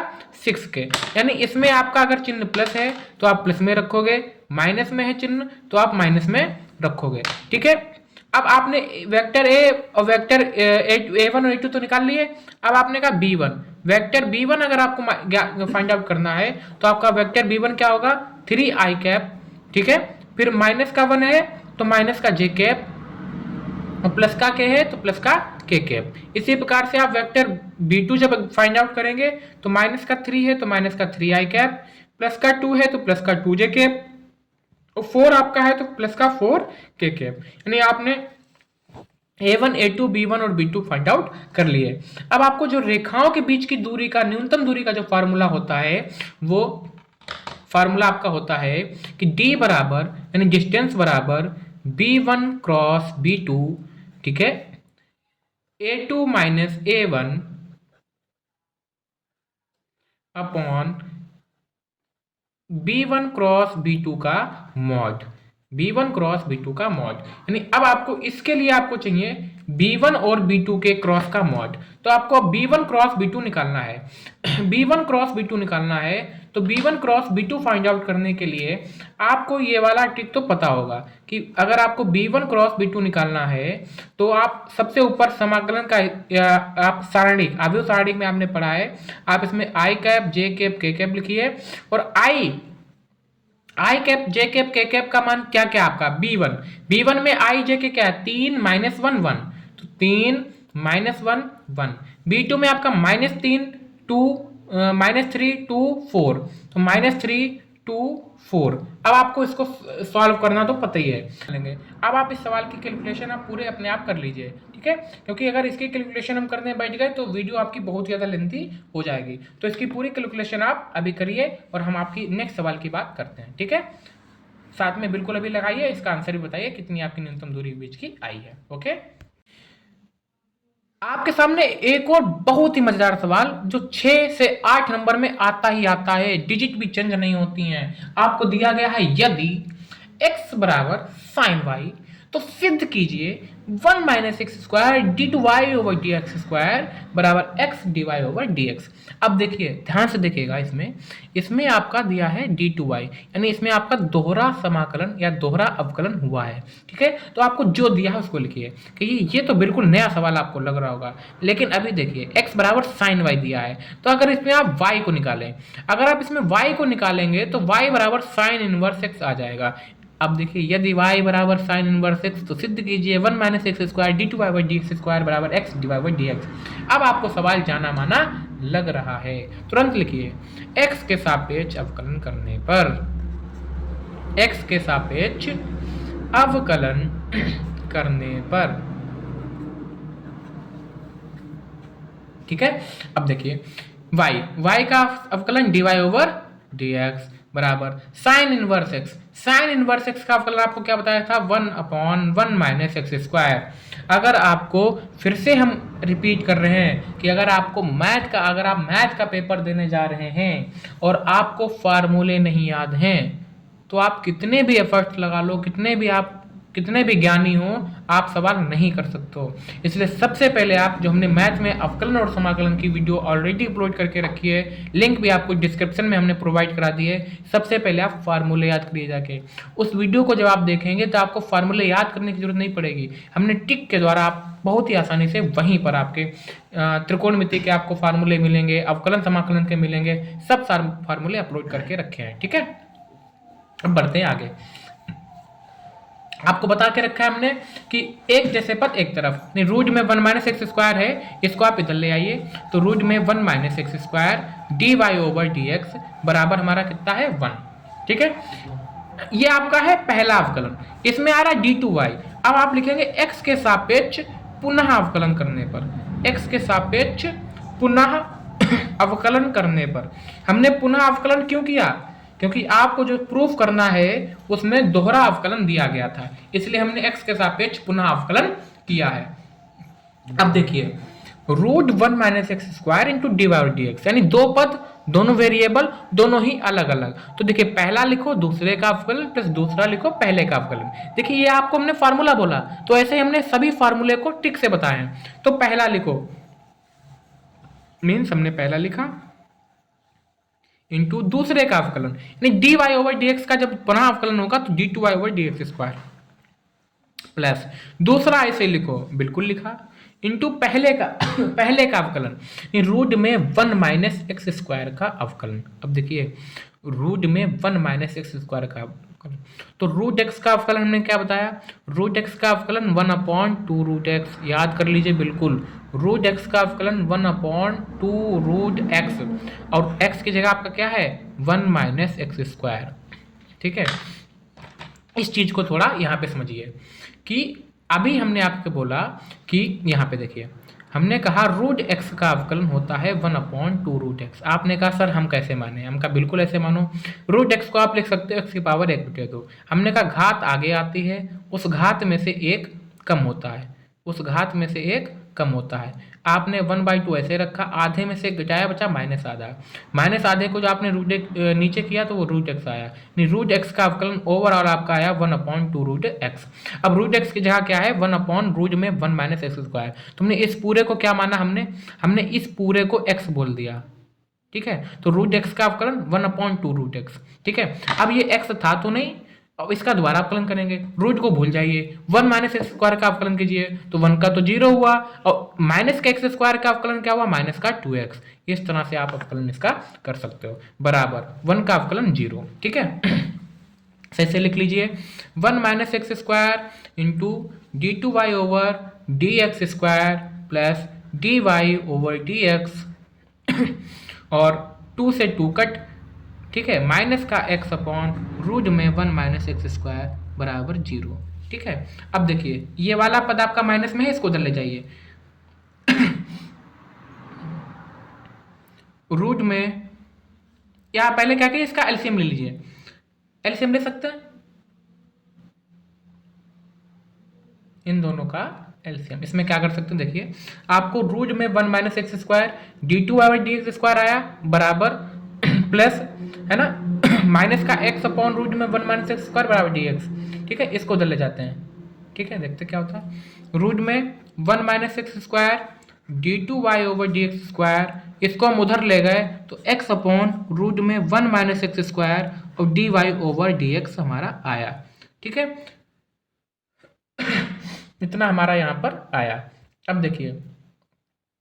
6k, यानी इसमें आपका अगर चिन्ह प्लस है तो आप प्लस में रखोगे, माइनस में है चिन्ह तो आप माइनस में रखोगे। ठीक है, अब आपने वेक्टर ए और वेक्टर a1 और a2 तो निकाल लिए। अब आपने कहा b1, वेक्टर b1 अगर आपको फाइंड आउट करना है तो आपका वेक्टर b1 क्या होगा, 3i कैप। ठीक है, फिर माइनस का 1 है तो माइनस का j कैप, और प्लस का k है तो प्लस का k कैप। इसी प्रकार से आप वेक्टर b2 जब फाइंड आउट करेंगे तो माइनस का 3 है तो माइनस का 3i कैप, प्लस का 2 है तो प्लस का 2j कैप, और 4 आपका है तो प्लस का 4k कैप, यानी आपने a1, a2, b1 और b2 फाइंड आउट कर लिए। अब आपको जो रेखाओं के बीच की दूरी का, न्यूनतम दूरी का जो फार्मूला होता है, वो फार्मूला आपका होता है कि d बराबर यानी डिस्टेंस बराबर b1 क्रॉस b2, ठीक है, a2 minus a1 upon B1 cross B2 का मॉड, B1 क्रॉस B2 का मॉड। यानी अब आपको इसके लिए आपको चाहिए B1 और B2 के क्रॉस का मॉड। तो आपको B1 क्रॉस B2 निकालना है। B1 क्रॉस B2 निकालना है तो B1 cross B2 find out करने के लिए आपको ये वाला ट्रिक तो पता होगा कि अगर आपको B1 क्रॉस B2 निकालना है तो आप सबसे ऊपर समाकलन का आप सारणिक, अभी सारणिक में आपने पढ़ा है, आप इसमें आई कैप जे कैप के कैप लिखिए और आई कैप जे कैप के कैप का मान क्या क्या आपका B1 में आई जे के क्या है 3 माइनस 1 1, तो 3 माइनस 1 1। B2 में आपका -3 2 -3 2 4, तो -3 2 4। अब आपको इसको सॉल्व करना तो पता ही है लेंगे। अब आप इस सवाल की कैलकुलेशन आप पूरे अपने आप कर लीजिए, ठीक है, क्योंकि अगर इसकी कैलकुलेशन हम करने बैठ गए तो वीडियो आपकी बहुत ज़्यादा लेंथी हो जाएगी। तो इसकी पूरी कैलकुलेशन आप अभी करिए और हम आपकी नेक्स्ट सवाल की बात करते हैं, ठीक है। साथ में बिल्कुल अभी लगाइए, इसका आंसर भी बताइए कितनी आपकी न्यूनतम दूरी बीच की आई है। ओके, आपके सामने एक और बहुत ही मजेदार सवाल जो 6 से 8 नंबर में आता ही आता है, डिजिट भी चेंज नहीं होती हैं। आपको दिया गया है यदि x बराबर साइन वाई तो सिद्ध कीजिए 1 minus x square d two y over d x square बराबर x d y over d x. अब देखिए ध्यान से देखिएगा, इसमें आपका दिया है डी टू वाई, यानी इसमें आपका दोहरा समाकलन या दोहरा अवकलन हुआ है, ठीक है। तो आपको जो दिया है उसको लिखिए कि ये तो बिल्कुल नया सवाल आपको लग रहा होगा, लेकिन अभी देखिए x बराबर साइन वाई दिया है, तो अगर इसमें आप y को निकालें, अगर आप इसमें y को निकालेंगे तो y बराबर साइन इनवर्स x आ जाएगा। अब देखिए यदि y बराबर साइन इनवर्स x तो सिद्ध कीजिए 1 minus x square d two y by d x square बराबर x d y by d x. अब आपको सवाल जाना माना लग रहा है, तुरंत लिखिए x के सापेक्ष अवकलन करने पर, x के सापेक्ष अवकलन करने पर, ठीक है। अब देखिए y का अवकलन dy ओवर dx बराबर sine inverse x, sine inverse x का अवकलन आपको क्या बताया था 1 अपॉन 1 माइनस एक्स स्क्वायर। अगर आपको फिर से हम रिपीट कर रहे हैं कि अगर आप मैथ का पेपर देने जा रहे हैं और आपको फार्मूले नहीं याद हैं तो आप कितने भी एफर्ट्स लगा लो, कितने भी ज्ञानी हो, आप सवाल नहीं कर सकते हो। इसलिए सबसे पहले आप जो हमने मैथ में अवकलन और समाकलन की वीडियो ऑलरेडी अपलोड करके रखी है, लिंक भी आपको डिस्क्रिप्शन में हमने प्रोवाइड करा दी है, सबसे पहले आप फार्मूले याद करिए जाके। उस वीडियो को जब आप देखेंगे तो आपको फार्मूले याद करने की जरूरत नहीं पड़ेगी, हमने टिक के द्वारा आप बहुत ही आसानी से वहीं पर आपके त्रिकोणमिति के आपको फार्मूले मिलेंगे, अवकलन समाकलन के मिलेंगे, सब फार्मूले अपलोड करके रखे हैं, ठीक है। अब बढ़ते हैं आगे। आपको बता के रखा है हमने कि एक जैसे पद एक तरफ, रूट में 1 माइनस एक्स स्क्वायर है, इसको आप इधर ले आइए, तो रूट में 1 minus x square d y over d x बराबर हमारा कितना है 1, ठीक है। ये आपका है पहला अवकलन, इसमें आ रहा है डी टू वाई। अब आप लिखेंगे एक्स के सापेक्ष पुनः अवकलन करने पर, एक्स के सापेक्ष पुनः अवकलन करने पर। हमने पुनः अवकलन क्यों किया? क्योंकि आपको जो प्रूफ करना है उसमें दोहरा अवकलन दिया गया था, इसलिए हमने x के सापेक्ष पुनः अवकलन किया है। अब देखिए root 1 minus x square into d y d x, यानी दो पद, दोनों वेरिएबल, दोनों ही अलग अलग। तो देखिए पहला लिखो दूसरे का अवकलन प्लस दूसरा लिखो पहले का अवकलन। देखिए ये आपको हमने फार्मूला बोला, तो ऐसे ही हमने सभी फार्मूले को टिक से बताए हैं। तो पहला लिखो मीन्स हमने पहला लिखा इंटू दूसरे का अवकलन, यानी d y over d x का जब पुनः अवकलन होगा तो d two y over d x square plus दूसरा ऐसे लिखो, बिल्कुल लिखा, इंटू पहले का अवकलन रूट में 1 माइनस एक्स स्क्वायर का अवकलन। अब देखिए रूट में 1 माइनस एक्स स्क्वायर का अवकलन, तो रूट एक्स का अवकलन हमने क्या बताया, रूट एक्स का अवकलन 1 अपॉन 2 रूट एक्स, याद कर लीजिए बिल्कुल, रूट एक्स का अवकलन 1 अपॉन 2 रूट एक्स, और एक्स की जगह आपका क्या है 1 माइनस एक्स स्क्वायर, ठीक है। इस चीज को थोड़ा यहाँ पे समझिए कि अभी हमने आपको बोला कि यहाँ पे देखिए हमने कहा रूट एक्स का अवकलन होता है 1 अपॉन 2 रूट एक्स। आपने कहा सर हम कैसे माने, हम कहा बिल्कुल ऐसे मानो, रूट एक्स को आप लिख सकते हो एक्स की पावर 1/2। हमने कहा घात आगे आती है, उस घात में से एक कम होता है, उस घात में से एक कम होता है। आपने 1/2 ऐसे रखा, आधे में से घटाया, बचा माइनस आधा। माइनस आधे को जो आपने नीचे किया तो वो रूट एक्स आया, नहीं रूट एक्स का अवकलन ओवरऑल आपका आया 1/2 रूट एक्स। अब रूट एक्स की जगह क्या है, 1 रूट में 1 माइनस एक्स स्क्वायर। तुमने इस पूरे को क्या माना, हमने इस पूरे को एक्स बोल दिया, ठीक है। तो रूट एक्स का अवकलन 1/2 रूट एक्स, ठीक है। अब ये एक्स था तो नहीं, अब इसका दोबारा अवकलन करेंगे, रूट को भूल जाइए, 1 माइनस एक्स स्क्वायर का अवकलन कीजिए तो 1 का तो 0 हुआ, और माइनस का एक्स स्क्वायर का अवकलन क्या हुआ, माइनस का 2x। इस तरह से आप अवकलन इसका कर सकते हो, बराबर 1 का अवकलन 0, ठीक है। सही से लिख लीजिए, 1 minus x square into d2y over d x square plus dy over d x और 2 से 2 कट, ठीक है, माइनस का x अपॉन रूट में 1 माइनस एक्स स्क्वायर बराबर 0, ठीक है। अब देखिए ये वाला पद आपका माइनस में है, इसको उधर ले जाइए। रूट में या पहले क्या करिए, इसका एलसीएम ले लीजिए, एलसीएम ले सकते हैं इन दोनों का एलसीएम। इसमें क्या कर सकते हैं, देखिए आपको रूट में 1 minus x square d2 over d x square आया बराबर प्लस, है ना, माइनस का x अपॉन रूट में 1 माइनस एक्स स्क्वायर बराबर डी एक्स, ठीक है। इसको उधर ले जाते हैं, ठीक है, देखते क्या होता है। रूट में 1 minus x square d2y over d x square, इसको हम उधर ले गए तो x अपॉन रूट में 1 माइनस एक्स स्क्वायर और dy ओवर डी एक्स हमारा आया, ठीक है। इतना हमारा यहाँ पर आया। अब देखिए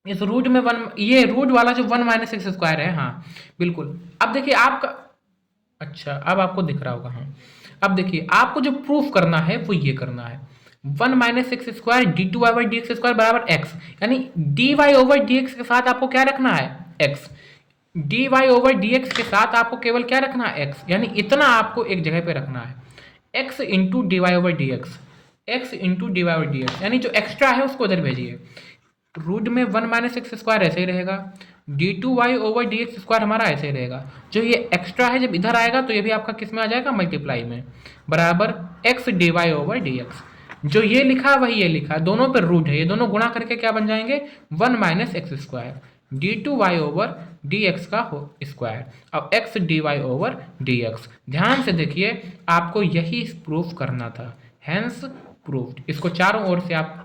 इस रूट में 1, ये रूट वाला जो 1 माइनस एक्स स्क्वायर है, हाँ बिल्कुल। अब देखिए आपका, अच्छा अब आपको दिख रहा होगा, हाँ। अब देखिए आपको जो प्रूफ करना है वो ये करना है, 1 minus x square d two y over d x square बराबर एक्स, यानी d y over d x के साथ आपको क्या रखना है, x. D y over d x के साथ आपको केवल क्या रखना है, एक्स, यानी इतना आपको एक जगह पे रखना है, x into d y over d x, x into d y over d x, यानी जो एक्स्ट्रा है उसको उधर भेजिए। रूट में 1 माइनस एक्स स्क्वायर ऐसे ही रहेगा, d two y over d x square हमारा ऐसे ही रहेगा। जो ये एक्स्ट्रा है जब इधर आएगा तो ये भी आपका किस में आ जाएगा, मल्टीप्लाई में, बराबर x d y over d x. जो ये लिखा वही ये लिखा, दोनों पर रूट है, ये दोनों गुणा करके क्या बन जाएंगे, 1 minus x square d two y over d x का स्क्वायर, अब x d y over d x. ध्यान से देखिए आपको यही प्रूफ करना था, हैंस प्रूफ्ड। इसको चारों ओर से आप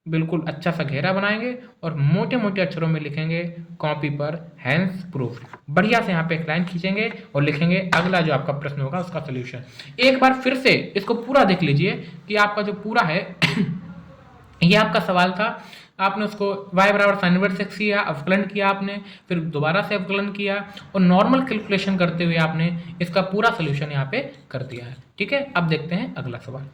बिल्कुल अच्छा सा घेरा बनाएंगे और मोटे मोटे अक्षरों में लिखेंगे कॉपी पर, हैंस प्रूफ्ड। बढ़िया से यहाँ पे एक लाइन खींचेंगे और लिखेंगे अगला जो आपका प्रश्न होगा उसका सोल्यूशन। एक बार फिर से इसको पूरा देख लीजिए कि आपका जो पूरा है ये आपका सवाल था, आपने उसको y बराबर साइन इनवर्स x किया, अवकलन किया आपने, फिर दोबारा से अवकलन किया और नॉर्मल कैलकुलेशन करते हुए आपने इसका पूरा सोल्यूशन यहाँ पे कर दिया है, ठीक है। अब देखते हैं अगला सवाल।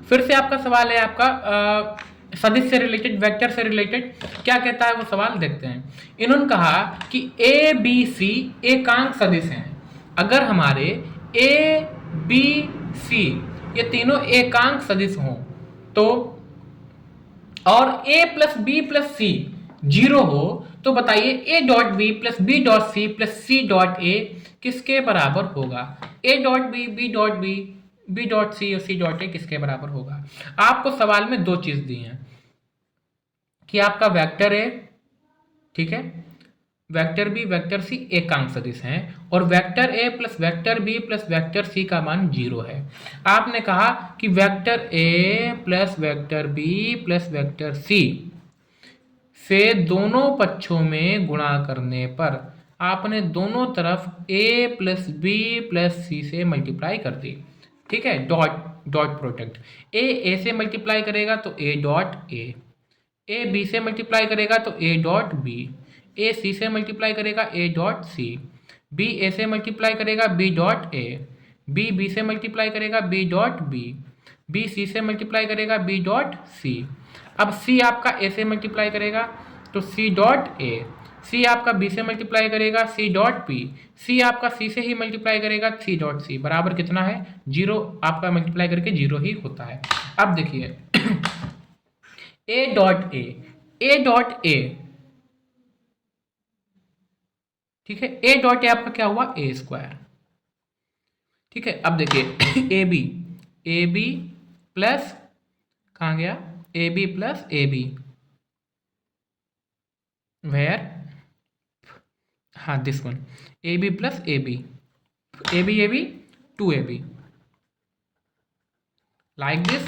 फिर से आपका सवाल है आपका सदिश से रिलेटेड, वेक्टर से रिलेटेड। क्या कहता है वो सवाल, देखते हैं। इन्होंने कहा कि ए बी सी एकांक सदिश हैं। अगर हमारे ए बी सी ये तीनों एकांक सदिश हों तो, और a plus b plus c 0 हो तो बताइए a dot b plus b dot c plus c dot a किसके बराबर होगा। a dot b dot b dot सी और सी डॉट ए किसके बराबर होगा। आपको सवाल में दो चीज दी हैं कि आपका वेक्टर ए, ठीक है, वेक्टर बी वेक्टर सी एकांक सदिश हैं और vector a plus vector b plus vector c का मान 0 है। आपने कहा कि vector a plus vector b plus vector c से दोनों पक्षों में गुणा करने पर आपने दोनों तरफ a प्लस बी प्लस सी से मल्टीप्लाई कर दी, ठीक है, डॉट प्रोडक्ट। ए से मल्टीप्लाई करेगा तो a डॉट ए बी से मल्टीप्लाई करेगा तो a डॉट बी, ए सी से मल्टीप्लाई करेगा ए डॉट सी, बी ए से मल्टीप्लाई करेगा बी डॉट ए, बी से मल्टीप्लाई करेगा बी डॉट बी सी से मल्टीप्लाई करेगा बी डॉट सी। अब सी आपका ए से मल्टीप्लाई करेगा तो सी डॉट ए, सी आपका बी से मल्टीप्लाई करेगा सी डॉट बी, सी आपका सी से ही मल्टीप्लाई करेगा सी डॉट सी, बराबर कितना है 0। आपका मल्टीप्लाई करके 0 ही होता है। अब देखिए ए डॉट ए, ठीक है, ए डॉट ए आपका क्या हुआ ए स्क्वायर, ठीक है। अब देखिए ए बी प्लस कहाँ गया a b plus a b, where, हाँ this one, a b plus a b, a b 2ab, like this,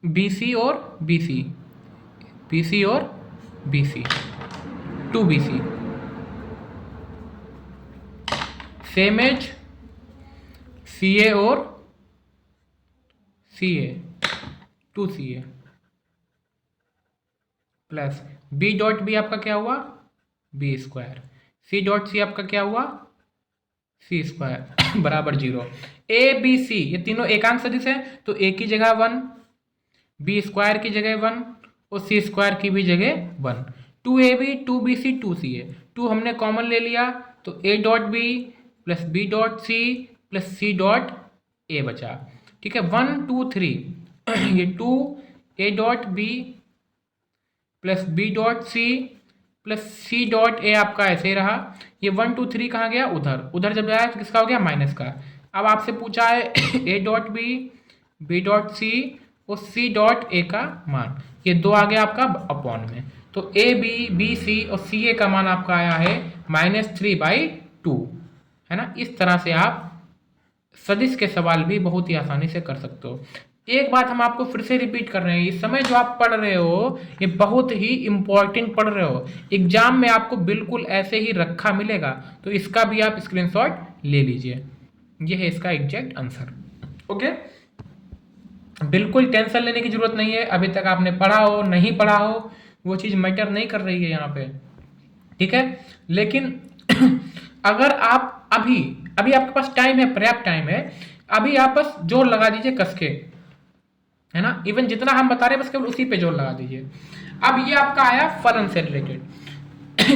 b c और बी सी, बी सी और b c, 2bc, same as c a और c a, 2ca, plus b dot b आपका क्या हुआ, b square, c dot c आपका क्या हुआ, सी square बराबर 0। ए बी सी ये तीनों एकांक सदिश है, तो ए की जगह 1, बी स्क्वायर की जगह 1 और सी स्क्वायर की भी जगह 1। 2ab 2bc 2ca, 2 हमने कॉमन ले लिया तो a dot b plus b dot c plus c dot a बचा। ठीक है, 1 2 3 ये 2 a dot b plus b dot c plus c dot a आपका ऐसे ही रहा। ये 1 2 3 कहाँ गया, उधर, उधर जब जाया तो किसका हो गया, माइनस का। अब आपसे पूछा है ए डॉट बी डॉट सी और सी डॉट ए का मान, ये 2 आ गया आपका अपॉन में, तो ए बी सी और सी ए का मान आपका आया है -3/2, है ना। इस तरह से आप सदिश के सवाल भी बहुत ही आसानी से कर सकते हो। एक बात हम आपको फिर से रिपीट कर रहे हैं, इस समय जो आप पढ़ रहे हो ये बहुत ही इंपॉर्टेंट पढ़ रहे हो, एग्जाम में आपको बिल्कुल ऐसे ही रखा मिलेगा, तो इसका भी आप स्क्रीनशॉट ले लीजिए। ये है इसका एग्जैक्ट आंसर। ओके, बिल्कुल टेंशन लेने की जरूरत नहीं है, अभी तक आपने पढ़ा हो नहीं पढ़ा हो वो चीज़ मैटर नहीं कर रही है यहाँ पे, ठीक है। लेकिन अगर आप अभी अभी आपके पास टाइम है, पर्याप्त टाइम है, अभी आप बस जोर लगा दीजिए कस के, है ना। इवन जितना हम बता रहे हैं बस केवल उसी पे जोर लगा दीजिए। अब ये आपका आया फलन से रिलेटेड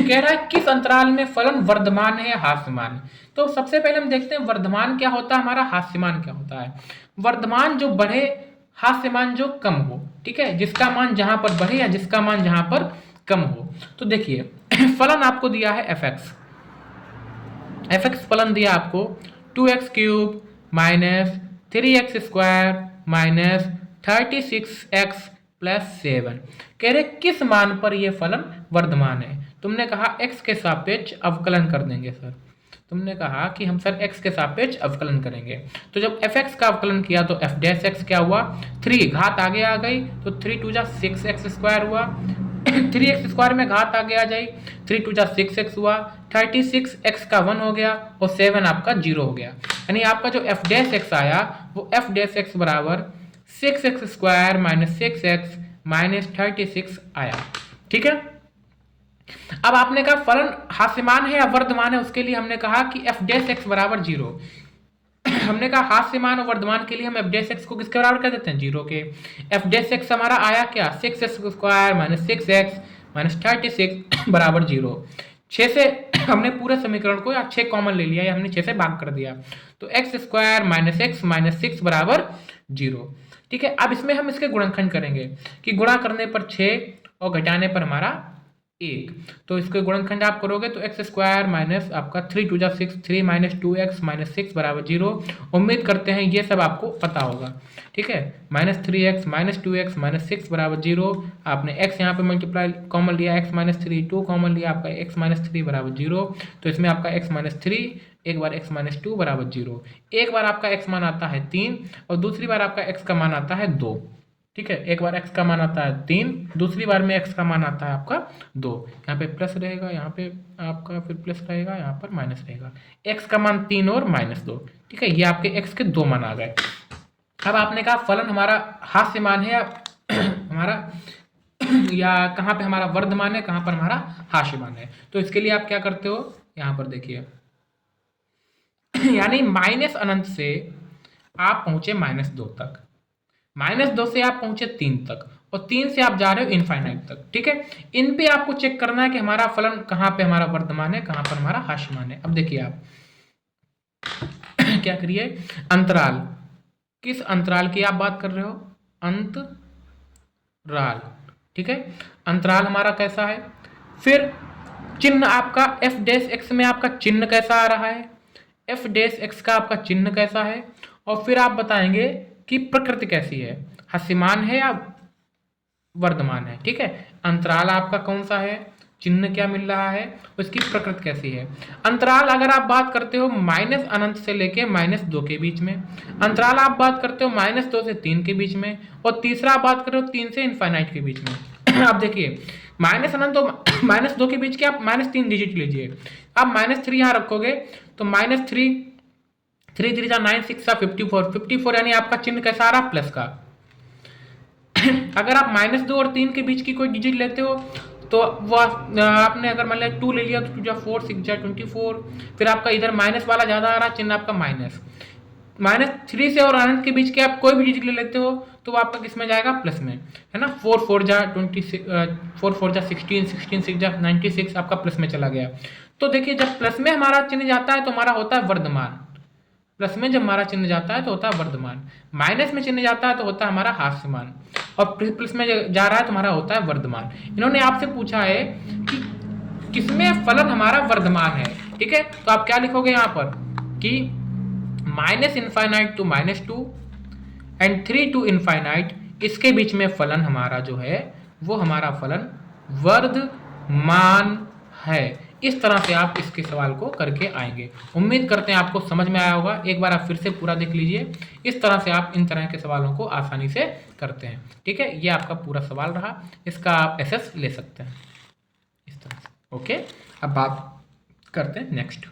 कह रहा है किस अंतराल में फलन वर्धमान है या हास्यमान। तो सबसे पहले हम देखते हैं वर्धमान क्या होता है हमारा, हास्यमान क्या होता है। वर्धमान जो बढ़े, हास्यमान जो कम हो, ठीक है, जिसका मान जहां पर बढ़े या जिसका मान जहां पर कम हो। तो देखिए फलन आपको दिया है fx फलन दिया आपको 2x³ minus 3x² minus 36x plus 7। कह रहे किस मान पर यह फलन वर्धमान है। तुमने कहा x के सापेक्ष अवकलन कर देंगे सर, तुमने कहा कि हम सर x के सापेक्ष अवकलन करेंगे। तो जब fx का अवकलन किया तो f डैश x क्या हुआ, 3 घात आगे आ गई तो 3 2 जा 6x² हुआ 3x² में घात आगे आ जाए 3 2 जा 6x हुआ, 36x का 1 हो गया और 7 आपका 0 हो गया। यानी आपका जो f डैश x आया वो f डैश x बराबर 6x² माइनस 6x माइनस 36 आया। ठीक है, अब आपने कहा फलन हास्यमान है या वर्धमान है, उसके लिए हमने कहा कि f डैश x बराबर 0। हमने कहा हास्यमान और वर्धमान के लिए हम f डैश x को किसके बराबर कर देते हैं, 0 के। f डैश x हमारा आया क्या, 6x² माइनस 6x माइनस 36 बराबर 0। 6 से हमने पूरे समीकरण को या 6 कॉमन ले लिया या हमने 6 से भाग कर दिया, तो x² माइनस x माइनस 6 बराबर 0। ठीक है, अब इसमें हम इसके गुणनखंड करेंगे कि गुणा करने पर 6 और घटाने पर हमारा 1, तो इसके गुणनखंड आप करोगे तो x² माइनस आपका 3 2 जा 6 3 माइनस 2x माइनस 6 बराबर 0। उम्मीद करते हैं ये सब आपको पता होगा। ठीक है, minus 3x minus 2x minus 6 बराबर 0। आपने x यहाँ पे मल्टीप्लाई कॉमन लिया, x माइनस 3 2 कॉमन लिया, आपका x माइनस 3 बराबर 0। तो इसमें आपका x माइनस 3 एक बार x माइनस 2 बराबर 0, एक बार आपका x मान आता है 3 और दूसरी बार आपका x का मान आता है 2। ठीक है, एक बार x का मान आता है 3, दूसरी बार में x का मान आता है आपका 2। यहाँ पे प्लस रहेगा, यहाँ पे आपका फिर प्लस रहेगा, यहाँ पर माइनस रहेगा। x का मान 3 और -2। ठीक है, ये आपके x के 2 मान आ गए। अब आपने कहा फलन हमारा हास्यमान है या हमारा या कहाँ पे हमारा वर्धमान है, कहाँ पर हमारा हास्यमान है। तो इसके लिए आप क्या करते हो, यहाँ पर देखिए यानी माइनस अनंत से आप पहुंचे -2 तक, -2 से आप पहुंचे 3 तक और 3 से आप जा रहे हो इनफाइनाइट तक। ठीक है, इन पे आपको चेक करना है कि हमारा फलन कहाँ पे हमारा वर्धमान है, कहाँ पर हमारा हास्यमान है। अब देखिए आप क्या करिए, अंतराल, किस अंतराल की आप बात कर रहे हो, अंतराल। ठीक है, अंतराल हमारा कैसा है, फिर चिन्ह आपका f डैश x में आपका चिन्ह कैसा आ रहा है, f डैश x का आपका चिन्ह कैसा है, और फिर आप बताएंगे कि प्रकृति कैसी है, हस्यमान है या वर्धमान है। ठीक है, अंतराल आपका कौन सा है, चिन्ह क्या मिल रहा है, उसकी प्रकृति कैसी है। अंतराल अगर आप बात करते हो माइनस अनंत से लेके -2 के बीच में, अंतराल आप बात करते हो -2 से 3 के बीच में, और तीसरा आप बात करो 3 से इनफाइनाइट के बीच में। आप देखिए माइनस अनंत तो -2 के बीच के आप -3 डिजिट लीजिए, आप -3 यहाँ रखोगे तो -3 3 3 9 6 54 54 यानी आपका चिन्ह कैसा आ रहा, प्लस का। अगर आप -2 और 3 के बीच की कोई डिजिट लेते हो तो वो आपने अगर मान लिया 2 ले लिया तो 2 जा 4 6 जा 24, फिर आपका इधर माइनस वाला ज़्यादा आ रहा है, चिन्ह आपका -3 से और अनंत के बीच के आप कोई भी डिजिट ले लेते हो तो वो आपका किस में जाएगा, प्लस में, है ना। 4 4 जा 26 4 4 जा 16 16 6 जा 96 आपका प्लस में चला गया। तो देखिए जब प्लस में हमारा चिन्ह जाता है तो हमारा होता है वर्धमान, प्लस में जब हमारा चिन्ह जाता है तो होता है वर्धमान, माइनस में चिन्ह जाता है तो होता है हमारा हास्यमान, और प्लस में जा रहा है तो हमारा होता है वर्धमान। इन्होंने आपसे पूछा है कि किसमें फलन हमारा वर्धमान है। ठीक है, तो आप क्या लिखोगे यहाँ पर कि -∞ to -2 एंड 3 to ∞, इसके बीच में फलन हमारा जो है वो हमारा फलन वर्धमान है। इस तरह से आप इसके सवाल को करके आएंगे। उम्मीद करते हैं आपको समझ में आया होगा। एक बार आप फिर से पूरा देख लीजिए। इस तरह से आप इन तरह के सवालों को आसानी से करते हैं। ठीक है, ये आपका पूरा सवाल रहा, इसका आप एसएस ले सकते हैं इस तरह से। ओके, अब बात करते हैं नेक्स्ट।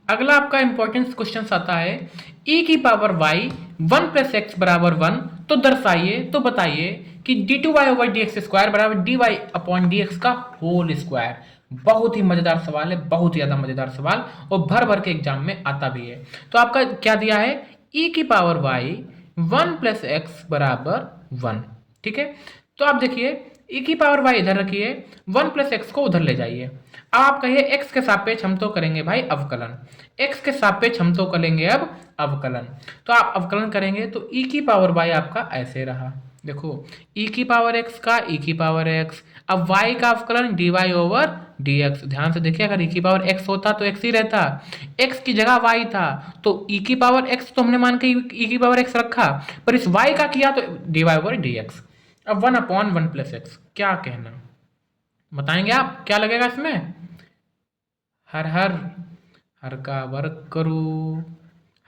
अगला आपका इंपॉर्टेंट क्वेश्चन आता है e की पावर y 1 + x = 1, तो दर्शाइए, तो बताइए कि d2y/dx² = dy/dx का होल स्क्वायर। बहुत ही मजेदार सवाल है, बहुत ही ज्यादा मजेदार सवाल, और भर भर के एग्जाम में आता भी है। तो आपका क्या दिया है, e की पावर y 1 + x = 1। ठीक है, तो आप देखिए e की पावर y इधर रखिए, 1 + x को उधर ले जाइए। अब आप कहिए x के सापेक्ष हम तो करेंगे भाई अवकलन, x के सापेक्ष हम तो करेंगे अब अवकलन। तो आप अवकलन करेंगे तो e की पावर y आपका ऐसे रहा, देखो e की पावर x का e की पावर x, अब y का अवकलन dy/dx। ध्यान से देखिए, अगर e की पावर x होता तो x ही रहता, x की जगह y था, तो e की पावर x तो हमने मान के e की पावर x रखा, पर इस y का किया तो dy/dx। अब 1/1 + x, क्या कहना बताएंगे आप, क्या लगेगा इसमें, हर हर हर का वर्ग करो,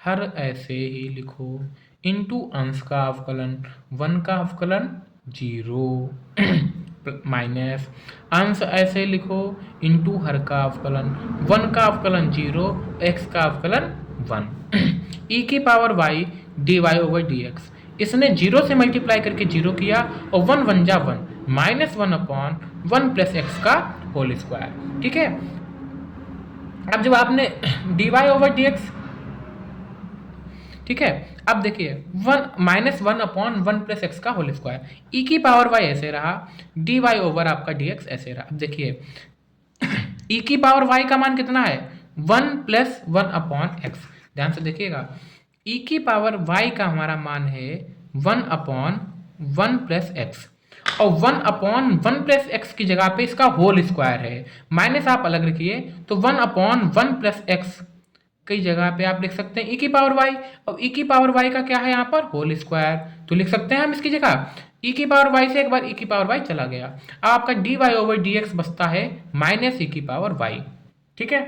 हर ऐसे ही लिखो, इनटू अंश का अवकलन 1 का अवकलन 0 माइनस अंश ऐसे लिखो, इनटू हर का अवकलन 1 का अवकलन 0, x का अवकलन 1 e की पावर y dy/dx। इसने 0 से मल्टीप्लाई करके 0 किया, और 1 1 जा 1 -1/1 + x का होल स्क्वायर। ठीक है, अब जब आपने dy/dx, ठीक है, अब देखिए 1 + x का होल स्क्वायर, e की पावर y ऐसे रहा, dy/ आपका dx ऐसे रहा। अब देखिए e की पावर y का मान कितना है, 1 + 1/x। ध्यान से देखिएगा, e की पावर y का हमारा मान है 1/1 + x, और 1/1 + x की जगह पे इसका होल स्क्वायर है, माइनस आप अलग रखिए, तो 1/1 + x की जगह पे आप लिख सकते हैं e की पावर y, और e की पावर y का क्या है यहाँ पर, होल स्क्वायर, तो लिख सकते हैं हम इसकी जगह e की पावर y से एक बार e की पावर y चला गया। अब आपका dy/dx बचता है -e की पावर y। ठीक है,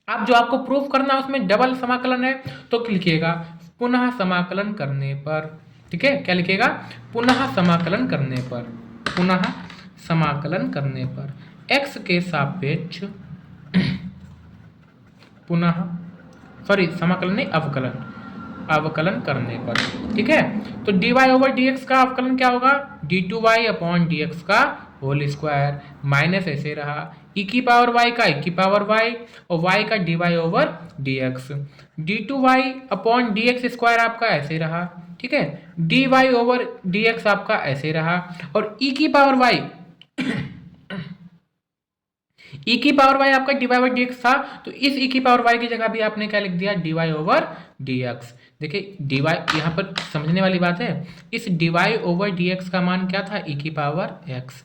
अब जो आपको प्रूफ करना है उसमें डबल समाकलन है, तो लिखिएगा पुनः समाकलन करने पर। ठीक है, क्या लिखिएगा, पुनः समाकलन करने पर, पुनः समाकलन करने पर x के सापेक्ष पुनः समाकलन नहीं, अवकलन, अवकलन करने पर। ठीक है, तो dy/dx का अवकलन क्या होगा, d2y/dx का होल स्क्वायर, माइनस ऐसे रहा, e की पावर y का e की पावर y, और y का dy/dx, d2y/dx स्क्वायर आपका ऐसे रहा। ठीक है, dy/dx आपका ऐसे रहा, और e की पावर y e की पावर y आपका dy/dx था, तो इस e की पावर y की जगह भी आपने क्या लिख दिया, dy/dx। देखिए dy यहाँ पर समझने वाली बात है, इस dy/dx का मान क्या था, e की पावर x,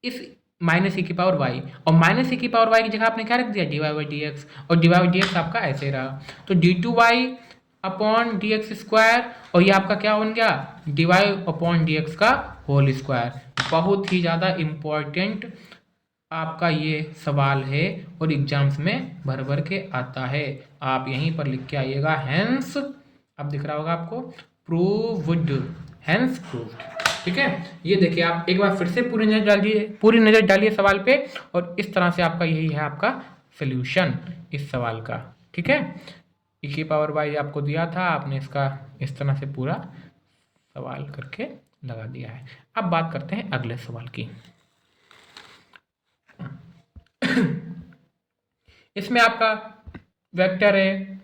इस -e की पावर y, और -e की पावर y की जगह आपने क्या रख दिया, dy/dx, और dy/dx आपका ऐसे रहा, तो d2y upon D x square, और ये आपका क्या बन गया, dy अपॉन डी एक्स का होल स्क्वायर। बहुत ही ज़्यादा इम्पोर्टेंट आपका ये सवाल है और एग्जाम्स में भर भर के आता है। आप यहीं पर लिख के आइएगा हेंस, अब दिख रहा होगा आपको, प्रूव्ड, हेंस प्रूव्ड। ठीक है, ये देखिए आप एक बार फिर से पूरी नज़र डालिए सवाल पे, और इस तरह से आपका यही है आपका सोल्यूशन इस सवाल का। ठीक है, e की पावर y आपको दिया था, आपने इसका इस तरह से पूरा सवाल करके लगा दिया है। अब बात करते हैं अगले सवाल की। इसमें आपका वेक्टर है,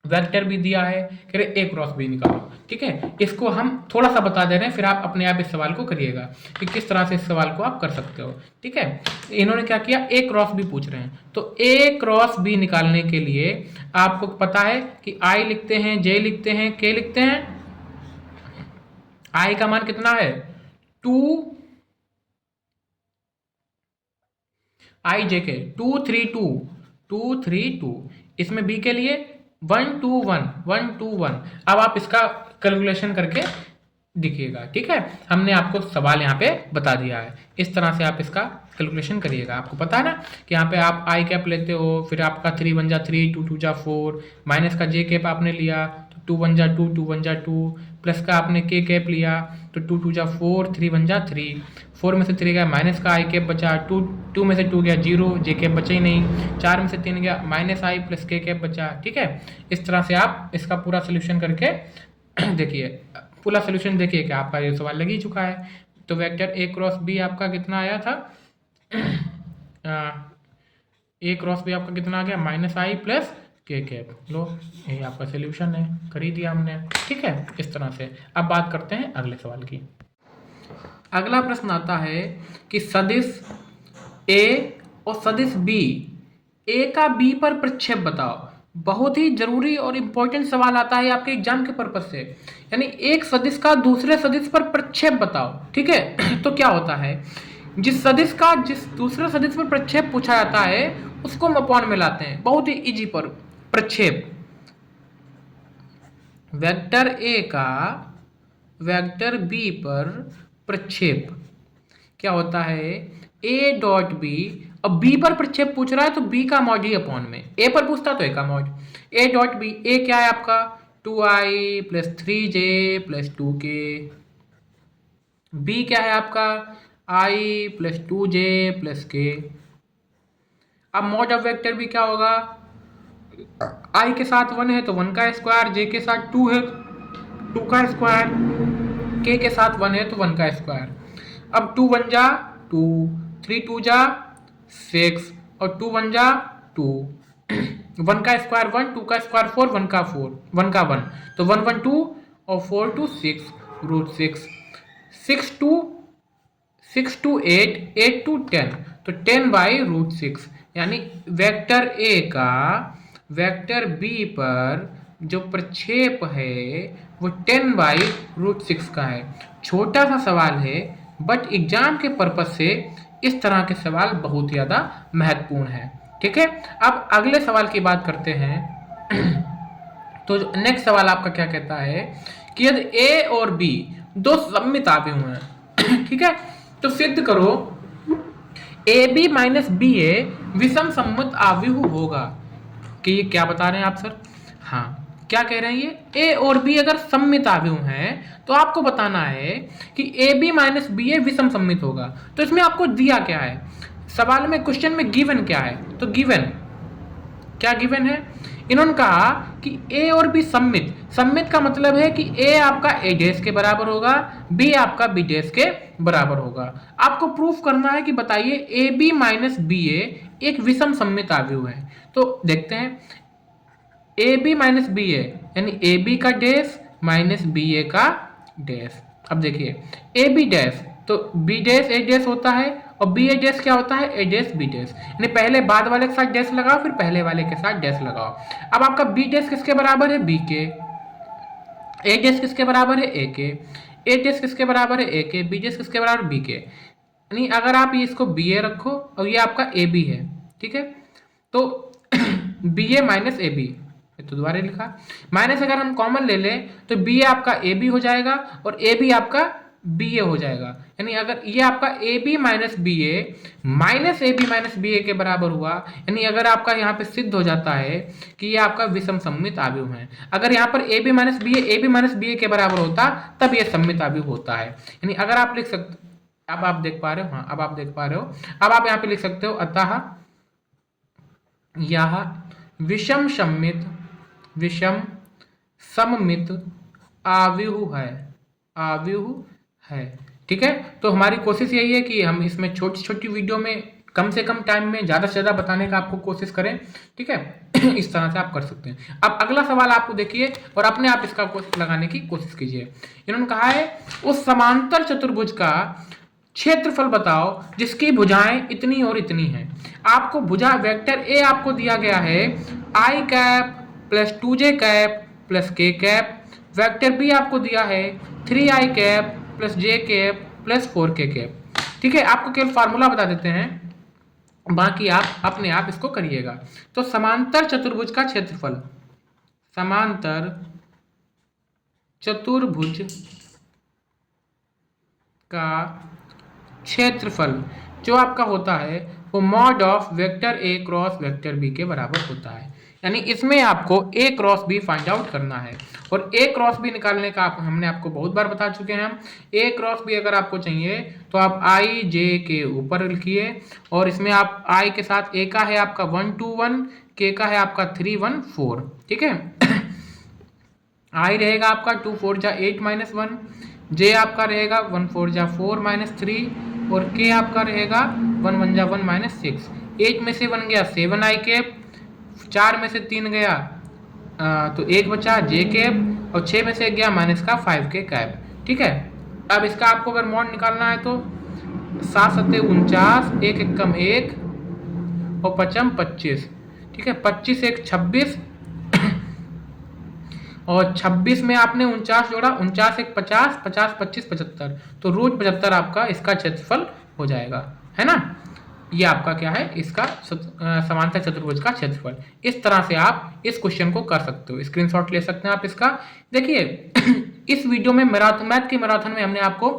वेक्टर भी दिया है, कह रहे a क्रॉस b निकालो। ठीक है, इसको हम थोड़ा सा बता दे रहे हैं, फिर आप अपने आप इस सवाल को करिएगा कि किस तरह से इस सवाल को आप कर सकते हो। ठीक है, इन्होंने क्या किया, a क्रॉस b पूछ रहे हैं, तो a क्रॉस b निकालने के लिए आपको पता है कि i लिखते हैं, j लिखते हैं, k लिखते हैं। i का मान कितना है 2, i j k 2 3 2 2 3 2, इसमें b के लिए 1 2 1 1 2 1। अब आप इसका कैलकुलेशन करके दिखिएगा। ठीक है, हमने आपको सवाल यहाँ पे बता दिया है, इस तरह से आप इसका कैलकुलेशन करिएगा। आपको पता है ना कि यहाँ पे आप आई कैप लेते हो, फिर आपका 3 1 जा 3, 2 2 जा 4, माइनस का जे कैप आपने लिया तो 2 1 जा 2, 2 1 जा 2, प्लस का आपने के कैप लिया तो 2 2 जा 4, 3 1 जा 3, 4 में से 3 गया, माइनस का आई कैप बचा, 2 में से 2 गया 0, जे कैप बचा ही नहीं, 4 में से 3 गया, माइनस आई प्लस के कैप बचा। ठीक है, इस तरह से आप इसका पूरा सोल्यूशन करके देखिए, पूरा सोल्यूशन देखिए कि आपका ये सवाल लग ही चुका है। तो वेक्टर a क्रॉस b आपका कितना आया था, a क्रॉस b आपका कितना आ गया, माइनस आई प्लस के कैप। लो, ये आपका सोल्यूशन है, कर ही दिया हमने। ठीक है, इस तरह से। अब बात करते हैं अगले सवाल की। अगला प्रश्न आता है कि सदिश a और सदिश b, a का b पर प्रक्षेप बताओ। बहुत ही जरूरी और इम्पोर्टेंट सवाल आता है आपके एग्जाम के पर्पज से, यानी एक सदिश का दूसरे सदिश पर प्रक्षेप बताओ। ठीक है, तो क्या होता है, जिस सदिश का जिस दूसरे सदिश पर प्रक्षेप पूछा जाता है उसको हम अपॉन में लाते हैं। बहुत ही इजी पर प्रक्षेप, वेक्टर a का वेक्टर b पर प्रक्षेप क्या होता है, a डॉट b। अब b पर प्रक्षेप पूछ रहा है तो b का मॉड ही अपॉन में, a पर पूछता तो a का mod, a dot b। a क्या है आपका 2i plus 3j plus 2k, b क्या है आपका i plus 2j plus k। अब मॉड ऑफ वेक्टर भी क्या होगा, i के साथ 1 है तो 1 का स्क्वायर, j के साथ 2 है 2 का स्क्वायर, k के साथ 1 है तो 1 का स्क्वायर। अब 2 1 जा 2, 3 2 जा 6 और 2 1 जा 2, 1 का स्क्वायर 1, 2 का स्क्वायर 4, 1 का 4, 1 का 1, तो 1 1 2 और 4 2 6, रूट 6, 6 2 8, 8 2 10, तो 10 बाई रूट 6। यानी वेक्टर a का वेक्टर b पर जो प्रक्षेप है वो 10 बाई रूट 6 का है। छोटा सा सवाल है, बट एग्जाम के पर्पज से इस तरह के सवाल बहुत ज़्यादा महत्वपूर्ण है। ठीक है, अब अगले सवाल की बात करते हैं। तो नेक्स्ट सवाल आपका क्या कहता है कि यदि a और b दो सममित आव्यूह हैं, ठीक है, तो सिद्ध करो AB माइनस BA विषम सम्मित आव्यूह होगा। कि ये क्या बता रहे हैं आप सर, हाँ क्या कह रहे हैं, ये A और B अगर सममित आव्यूह हैं तो आपको बताना है कि AB माइनस BA विषम सम्मित होगा। तो इसमें आपको दिया क्या है, सवाल में क्वेश्चन में गिवन क्या है, तो गिवन क्या गिवन है, इन्होंने कहा कि A और B सममित, सममित का मतलब है कि A आपका A डैश के बराबर होगा, B आपका B डैश के बराबर होगा। आपको प्रूफ करना है कि बताइए AB माइनस BA एक विषम सममित आव्यूह है। तो देखते हैं AB माइनस BA यानी AB का डैश माइनस BA का डैश। अब देखिए AB डैश तो B डैश A डैश होता है और BA डैश क्या होता है, A डैश B डैश, यानी पहले बाद वाले के साथ डैश लगाओ फिर पहले वाले के साथ डैश लगाओ। अब आपका B डैश किसके बराबर है, B के, A डैश किसके बराबर है, A के, A डैश किसके बराबर है, A के, B डैश किसके बराबर B के। यानी अगर आप इसको BA रखो और ये आपका AB है, ठीक है, तो BA माइनस AB, तो दोबारा लिखा। माइनस अगर हम कॉमन ले लें तो बी आपका ए बी हो जाएगा और ए बी आपका बी ए हो जाएगा। यानी अगर ये आपका ए बी माइनस बी ए के बराबर हुआ, यानी अगर आपका यहाँ पे सिद्ध हो जाता है कि ये आपका विषम सममित आव्यूह है। अगर यहाँ पर ए बी माइनस बी ए के बराबर होता तब ये सममित आव्यूह होता है। यानी अगर आप लिख सकते, अब आप देख पा रहे हो, हाँ अब आप देख पा रहे हो, अब आप यहाँ पे लिख सकते हो अतः यह विषम सममित आव्यूह है। ठीक है, तो हमारी कोशिश यही है कि हम इसमें छोटी छोटी वीडियो में कम से कम टाइम में ज़्यादा से ज़्यादा बताने का आपको कोशिश करें। ठीक है इस तरह से आप कर सकते हैं। अब अगला सवाल आपको देखिए और अपने आप इसका लगाने की कोशिश कीजिए। इन्होंने कहा है उस समांतर चतुर्भुज का क्षेत्रफल बताओ जिसकी भुजाएं इतनी और इतनी हैं। आपको भुजा वेक्टर ए आपको दिया गया है i cap plus 2j cap plus k cap. Vector b आपको दिया है 3i cap plus j cap plus 4k cap. ठीक है, आपको केवल फार्मूला बता देते हैं, बाकी आप अपने आप इसको करिएगा। तो समांतर चतुर्भुज का क्षेत्रफल, समांतर चतुर्भुज का क्षेत्रफल जो आपका होता है वो mod of vector a cross vector b के बराबर होता है। यानी इसमें आपको a cross b find out करना है और ए क्रॉस बी निकालने का हमने आपको बहुत बार बता चुके हैं। हम ए क्रॉस बी अगर आपको चाहिए तो आप आई जे के ऊपर लिखिए और इसमें आप आई के साथ ए का है आपका 1 2 1, के का है आपका 3 1 4। ठीक है आई रहेगा आपका 2 4 जा 8 माइनस 1, जे आपका रहेगा 1 4 जा 4 माइनस 3 और के आपका रहेगा 1 1 जा 1 माइनस 6। 8 में से 1 गया 7i कैप, 4 में से 3 गया तो 1 बचा जे कैप और 6 में से गया माइनस का 5k कैप। ठीक है, अब इसका आपको अगर मॉड निकालना है तो 7 7 49, 1 एकम 1 और 5 25। ठीक है, 25 1 26 और 26 में आपने 49 जोड़ा, 49 1 50, 50 25 75, तो रूट 75 आपका इसका क्षेत्रफल हो जाएगा, है ना। ये आपका क्या है, इसका समांतर चतुर्भुज का क्षेत्रफल। इस तरह से आप इस क्वेश्चन को कर सकते हो, स्क्रीनशॉट ले सकते हैं आप इसका। देखिए इस वीडियो में मैथ के मैराथन में हमने आपको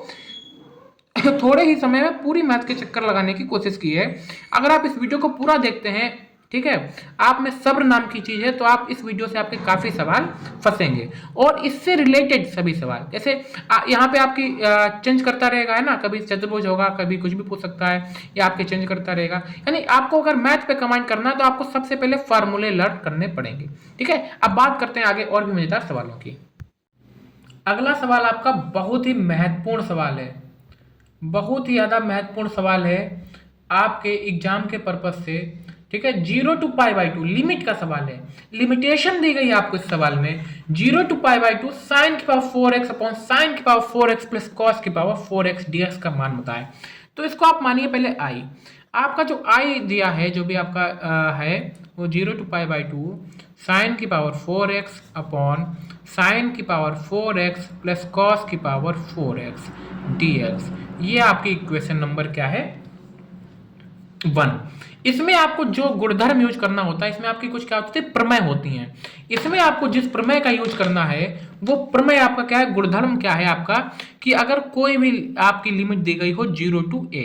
थोड़े ही समय में पूरी मैथ के चक्कर लगाने की कोशिश की है। अगर आप इस वीडियो को पूरा देखते हैं, ठीक है, आप में सब्र नाम की चीज है, तो आप इस वीडियो से आपके काफी सवाल फंसेंगे और इससे रिलेटेड सभी सवाल, जैसे यहाँ पे आपकी चेंज करता रहेगा, है ना, कभी चतुर्भुज होगा, कभी कुछ भी पूछ सकता है, या आपके चेंज करता रहेगा। यानी आपको अगर मैथ पे कमांड करना है तो आपको सबसे पहले फार्मूले लर्न करने पड़ेंगे। ठीक है, अब बात करते हैं आगे और भी मजेदार सवालों की। अगला सवाल आपका बहुत ही महत्वपूर्ण सवाल है, बहुत ही ज्यादा महत्वपूर्ण सवाल है आपके एग्जाम के पर्पज से। ठीक है, 0 to π/2 लिमिट का सवाल है। लिमिटेशन दी गई है आपको इस सवाल में 0 to π/2 sin की पावर 4x अपॉन sin की पावर 4x प्लस cos की पावर 4x dx का मान बताए। तो इसको आप मानिए पहले i, आपका जो i दिया है, जो भी आपका है वो 0 to π/2 sin की पावर 4x अपॉन sin की पावर 4x प्लस cos की पावर 4x dx। ये आपकी इक्वेशन नंबर क्या है, 1। इसमें आपको जो गुणधर्म यूज करना होता है, इसमें आपकी कुछ क्या होती है, प्रमेय होती हैं। इसमें आपको जिस प्रमेय का यूज करना है वो प्रमेय आपका क्या है, गुणधर्म क्या है आपका, कि अगर कोई भी आपकी लिमिट दी गई हो 0 to a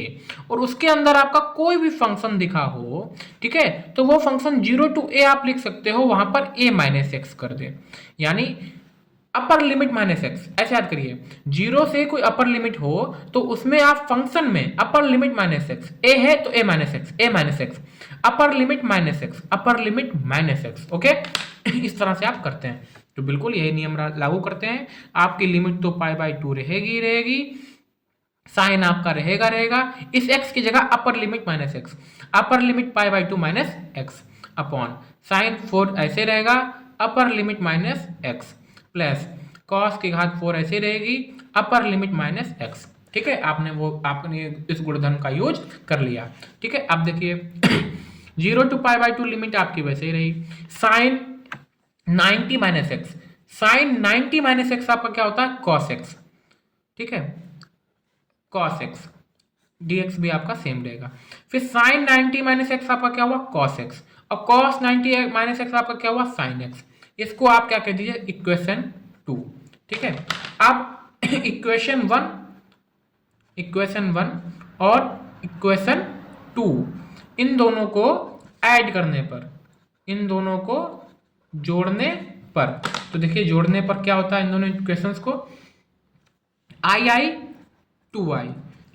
और उसके अंदर आपका कोई भी फंक्शन दिखा हो, ठीक है, तो वो फंक्शन 0 to a आप लिख सकते हो, वहां पर a माइनस एक्स कर दे, यानी अपर लिमिट माइनस एक्स। ऐसे याद करिए, 0 से कोई अपर लिमिट हो तो उसमें आप फंक्शन में upper limit minus x, a है तो a minus x, a minus x, upper limit minus x, upper limit minus x. Okay इस तरह से आप करते हैं, तो बिल्कुल यही नियम लागू करते हैं। आपकी लिमिट तो π/2 रहेगी रहेगी, साइन आपका रहेगा, इस x की जगह upper limit minus x, upper limit π/2 minus x upon sine 4 ऐसे रहेगा, upper limit minus x plus cos की घात 4 ऐसे रहेगी, अपर लिमिट माइनस एक्स। ठीक है, आपने इस गुणधर्म का यूज कर लिया। ठीक है, अब देखिए 0 to π/2 लिमिट आपकी वैसे ही रही, sine 90 minus x, sine 90 minus x आपका क्या होता है, cos x। ठीक है, cos x dx भी आपका सेम रहेगा। फिर साइन 90 माइनस एक्स आपका क्या हुआ, cos x, और cos 90 माइनस एक्स आपका क्या हुआ, sin x। इसको आप क्या कह दीजिए, इक्वेशन 2। ठीक है, अब इक्वेशन वन और इक्वेशन 2 इन दोनों को ऐड करने पर, इन दोनों को जोड़ने पर, तो देखिए जोड़ने पर क्या होता है, इन दोनों इक्वेशंस को आई 2i,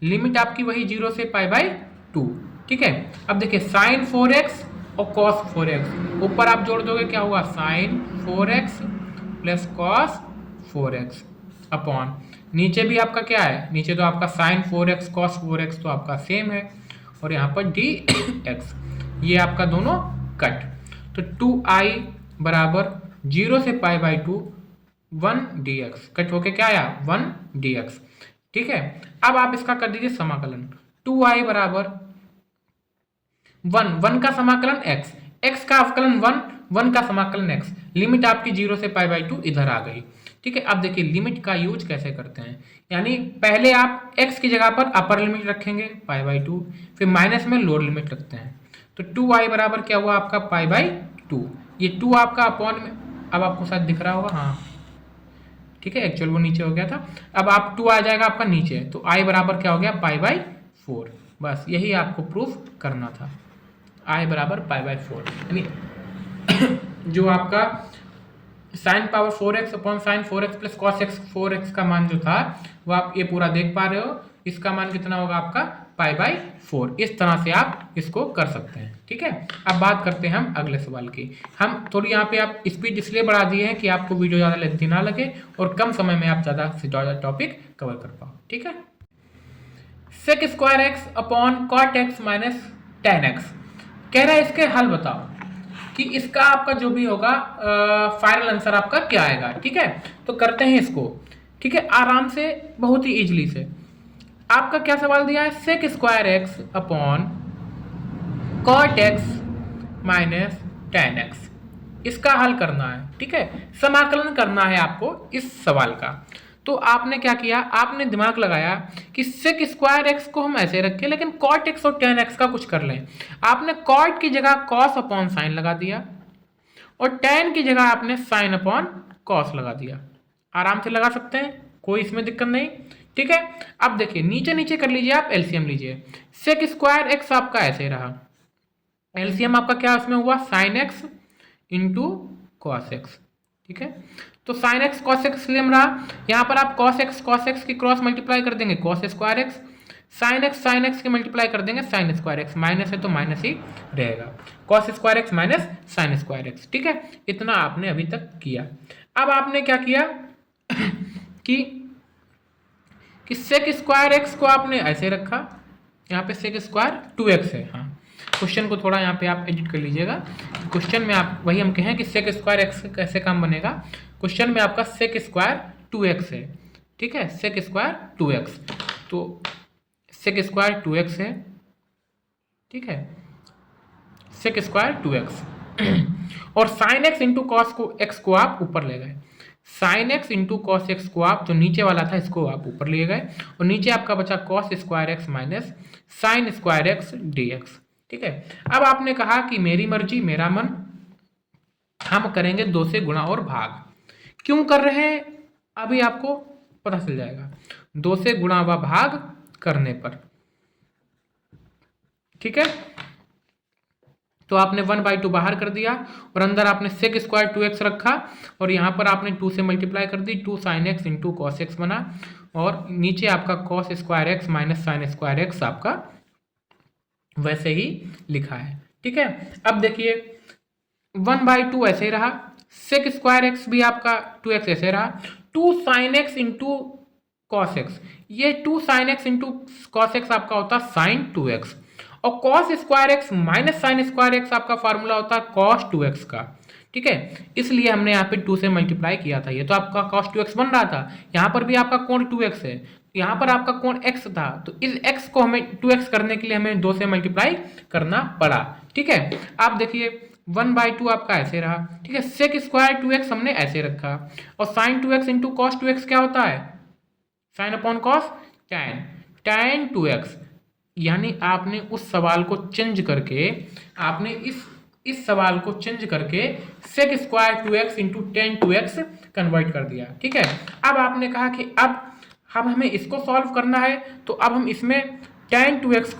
लिमिट आपकी वही 0 से π/2। ठीक है, अब देखिए sin 4x और cos 4x, ऊपर आप जोड़ दोगे क्या होगा, sin 4x plus cos 4x upon, नीचे भी आपका क्या है, नीचे तो आपका sin 4x cos 4x तो आपका सेम है, और यहाँ पर dx, ये आपका दोनों कट, तो 2i बराबर 0 से π/2 1 dx, कट होके क्या आया 1 dx। ठीक है, अब आप इसका कर दीजिए समाकलन, 2i बराबर 1 का समाकलन x का अवकलन 1 का समाकलन x, लिमिट आपकी 0 से π/2 इधर आ गई। ठीक है, अब देखिए लिमिट का यूज कैसे करते हैं, यानी पहले आप x की जगह पर अपर लिमिट रखेंगे π/2, फिर माइनस में लोअर लिमिट रखते हैं, तो 2i बराबर क्या हुआ आपका π/2, ये 2 आपका अपॉन में, अब आपको शायद दिख रहा होगा, हाँ ठीक है, एक्चुअल वो नीचे हो गया था, अब आप 2 आ जाएगा आपका नीचे, तो i बराबर क्या हो गया π/4, बस यही आपको प्रूफ करना था, i बराबर π/4, यानी जो आपका sin power 4x upon sin 4x plus cos x 4x का मान जो था वो आप ये पूरा देख पा रहे हो, इसका मान कितना होगा आपका π/4, इस तरह से आप इसको कर सकते हैं। ठीक है, अब बात करते हैं हम अगले सवाल की, हम थोड़ी यहाँ पे आप स्पीड इसलिए बढ़ा दिए हैं कि आपको वीडियो ज़्यादा लेंथी ना लगे और कम समय में आप ज़्यादा से ज़्यादा टॉपिक कवर कर पाओ। ठीक है, sec square x upon cot x minus tan x, कह रहा है इसके हल बताओ कि इसका आपका जो भी होगा फाइनल आंसर आपका क्या आएगा। ठीक है, तो करते हैं इसको, ठीक है, आराम से, बहुत ही इजीली से। आपका क्या सवाल दिया है, sec square x upon cot x minus tan x, इसका हल करना है। ठीक है, समाकलन करना है आपको इस सवाल का। तो आपने क्या किया, आपने दिमाग लगाया कि सेक स्क्वायर एक्स को हम ऐसे रखें लेकिन कॉट एक्स और टेन एक्स का कुछ कर लें। आपने कॉट की जगह कॉस अपॉन साइन लगा दिया और टेन की जगह आपने साइन अपॉन कॉस लगा दिया। आराम से लगा सकते हैं, कोई इसमें दिक्कत नहीं। ठीक है, अब देखिए नीचे नीचे कर लीजिए, आप एलसीएम लीजिए। सेक स्क्वायर एक्स आपका ऐसे रहा, एलसीएम आपका क्या इसमें हुआ, sign x into cos x. ठीक है, तो sign x cos x LCM रहा, यहाँ पर आप कॉस एक्स की क्रॉस मल्टीप्लाई कर देंगे cos square x, sine x की मल्टीप्लाई कर देंगे साइन स्क्वायर एक्स, माइनस है तो माइनस ही रहेगा, cos square x minus sine square x. ठीक है, इतना आपने अभी तक किया। अब आपने क्या किया कि सेक स्क्वायर एक्स को आपने ऐसे रखा, यहाँ पे सेक स्क्वायर 2x है। हाँ, क्वेश्चन को थोड़ा यहाँ पे आप एडिट कर लीजिएगा, क्वेश्चन में आप वही हम कहें कि सेक स्क्वायर एक्स कैसे काम बनेगा, क्वेश्चन में आपका सेक स्क्वायर 2x है। ठीक है, सेक स्क्वायर 2x, तो सेक स्क्वायर 2x है। ठीक है, सेक स्क्वायर 2x और साइन एक्स इंटू कॉस को एक्स को आप ऊपर ले गए, sign x into cos x को आप, जो नीचे वाला था इसको आप ऊपर ले गए और नीचे आपका बचा cos square x minus sine square x D x. ठीक है, अब आपने कहा कि मेरी मर्जी मेरा मन, हम करेंगे 2 से गुणा और भाग। क्यों कर रहे हैं अभी आपको पता चल जाएगा, 2 से गुणा व भाग करने पर। ठीक है, तो आपने 1/2 बाहर कर दिया और अंदर आपने सेक स्क्वायर 2x रखा और यहाँ पर आपने 2 से मल्टीप्लाई कर दी, 2 sign x into cos x बना और नीचे आपका cos square x minus sine square x आपका वैसे ही लिखा है। ठीक है, अब देखिए 1/2 ऐसे ही रहा, सेक स्क्वायर एक्स भी आपका 2x ऐसे रहा, 2 sign x into cos x, ये 2 sign x into cos x आपका होता साइन 2x और cos square x minus sine square x आपका फार्मूला होता है cos 2x का। ठीक है, इसलिए हमने यहाँ पे 2 से मल्टीप्लाई किया था, ये तो आपका cos 2x बन रहा था, यहाँ पर भी आपका कोण 2x है, यहाँ पर आपका कोण x था, तो इस x को हमें 2x करने के लिए हमें 2 से मल्टीप्लाई करना पड़ा। ठीक है, आप देखिए 1/2 आपका ऐसे रहा। ठीक है, सेक स्क्वायर 2x हमने ऐसे रखा और sign 2x into cos 2x क्या होता है, sine upon cos tan 2x, यानी आपने उस सवाल को चेंज करके आपने इस सवाल को चेंज करके sec square 2x into tan 2x convert कर दिया। ठीक है, अब आपने कहा कि अब हमें इसको सॉल्व करना है, तो अब हम इसमें टेन 2x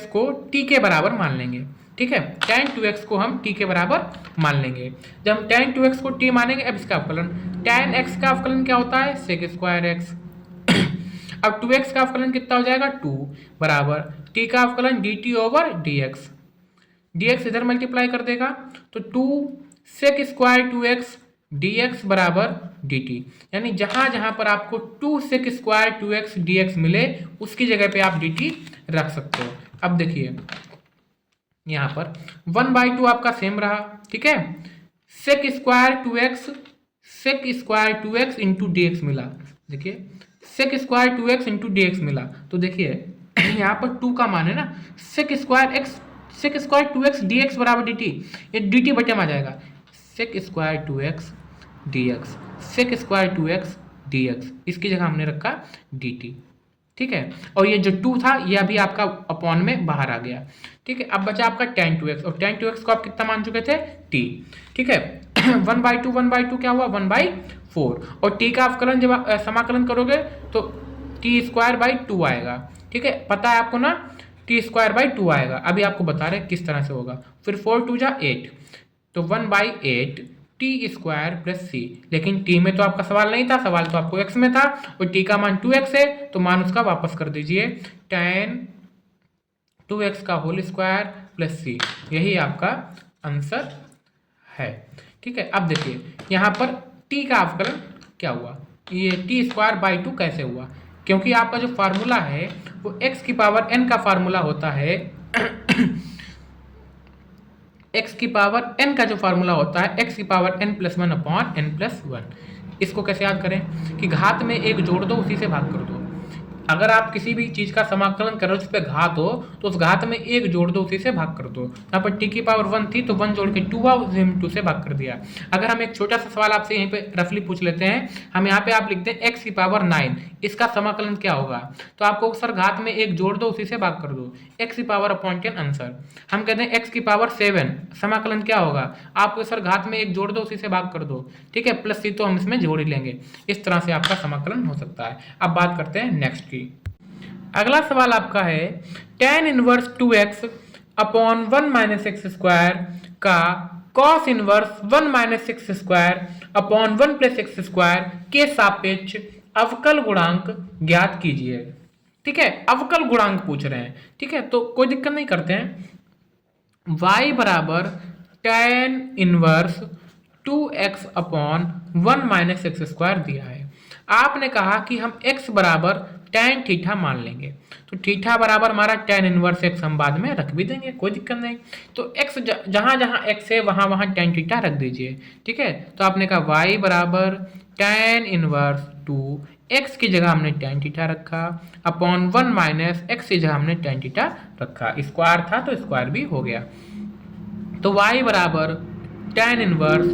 को t के बराबर मान लेंगे। ठीक है, टेन 2x को हम t के बराबर मान लेंगे। जब हम टेन 2x को t मानेंगे, अब इसका अवकलन टेन x का अवकलन क्या होता है, सेक स्क्वायर x। अब 2x का अवकलन कितना हो जाएगा, 2 बराबर t का अवकलन dt ओवर dx। dx इधर मल्टीप्लाई कर देगा तो 2 सेक स्क्वायर 2x dx बराबर dt। यानी जहां जहां पर आपको 2 सेक स्क्वायर 2x dx मिले उसकी जगह पे आप dt रख सकते हो। अब देखिए यहाँ पर 1/2 आपका सेम रहा। ठीक है, sec square 2x into dx मिला। देखिए सेक स्क्वायर 2x इंटू dx मिला, तो देखिए यहाँ पर 2 का मान है ना, सेक स्क्वायर 2x dx बराबर dt, ये dt बटे में आ जाएगा sec square 2x dx, sec square 2x dx, इसकी जगह हमने रखा dt। ठीक है, और ये जो 2 था ये अभी आपका अपॉन में बाहर आ गया। ठीक है, अब बचा आपका tan 2x, और tan 2x को आप कितना मान चुके थे, t। ठीक है 1/2 क्या हुआ, 1/4, और t का अवकलन जब आप समाकलन करोगे तो t स्क्वायर बाई 2 आएगा। ठीक है, पता है आपको ना, t स्क्वायर बाई 2 आएगा। अभी आपको बता रहे किस तरह से होगा। फिर 4 2 जा 8, तो 1/8 टी स्क्वायर प्लस सी। लेकिन टी में तो आपका सवाल नहीं था, सवाल तो आपको एक्स में था, और टी का मान 2x है, तो मान उसका वापस कर दीजिए, tan 2x का होल स्क्वायर प्लस सी, यही आपका आंसर है। ठीक है, अब देखिए यहाँ पर t का अवकलन क्या हुआ, ये टी स्क्वायर बाई 2 कैसे हुआ, क्योंकि आपका जो फार्मूला है वो x की पावर n का फार्मूला होता है x की पावर n का जो फार्मूला होता है x की power n plus 1 upon n plus 1। इसको कैसे याद करें कि घात में एक जोड़ दो, उसी से भाग कर दो। अगर आप किसी भी चीज़ का समाकलन कर रहे हो जिस पे घात हो, तो उस घात में एक जोड़ दो, उसी से भाग कर दो। यहाँ पर t की पावर 1 थी तो 1 जोड़ के 2 हुआ, उसे हम 2 से भाग कर दिया। अगर हम एक छोटा सा सवाल आपसे यहीं पे रफली पूछ लेते हैं, हम यहाँ पे आप लिखते हैं x की पावर 9, इसका समाकलन क्या होगा, तो आपको सर घात में एक जोड़ दो, उसी से भाग कर दो, x की पावर अपॉन 10 आंसर। हम कहते हैं x की पावर 7, समाकलन क्या होगा, आपको सर घात में एक जोड़ दो, उसी से भाग कर दो। ठीक है, प्लस सी तो हम इसमें जोड़ ही लेंगे। इस तरह से आपका समाकलन हो सकता है। अब बात करते हैं नेक्स्ट की। अगला सवाल आपका है tan inverse 2x upon 1 minus x square का cos inverse 1 minus x square upon 1 plus x square के सापेक्ष अवकल गुणांक ज्ञात कीजिए। ठीक है, अवकल गुणांक पूछ रहे हैं। ठीक है, तो कोई दिक्कत नहीं, करते हैं। y बराबर tan inverse 2x upon 1 minus x square दिया है। आपने कहा कि हम x बराबर tan थीटा मान लेंगे, तो थीटा बराबर हमारा tan इनवर्स x हम बाद में रख भी देंगे, कोई दिक्कत नहीं। तो x जहां जहां x है वहां वहां tan थीटा रख दीजिए। ठीक है, तो आपने कहा y बराबर tan इनवर्स 2x की जगह हमने tan थीटा रखा, अपॉन 1 माइनस x की जगह हमने tan थीटा रखा, स्क्वायर था तो स्क्वायर भी हो गया। तो y बराबर tan inverse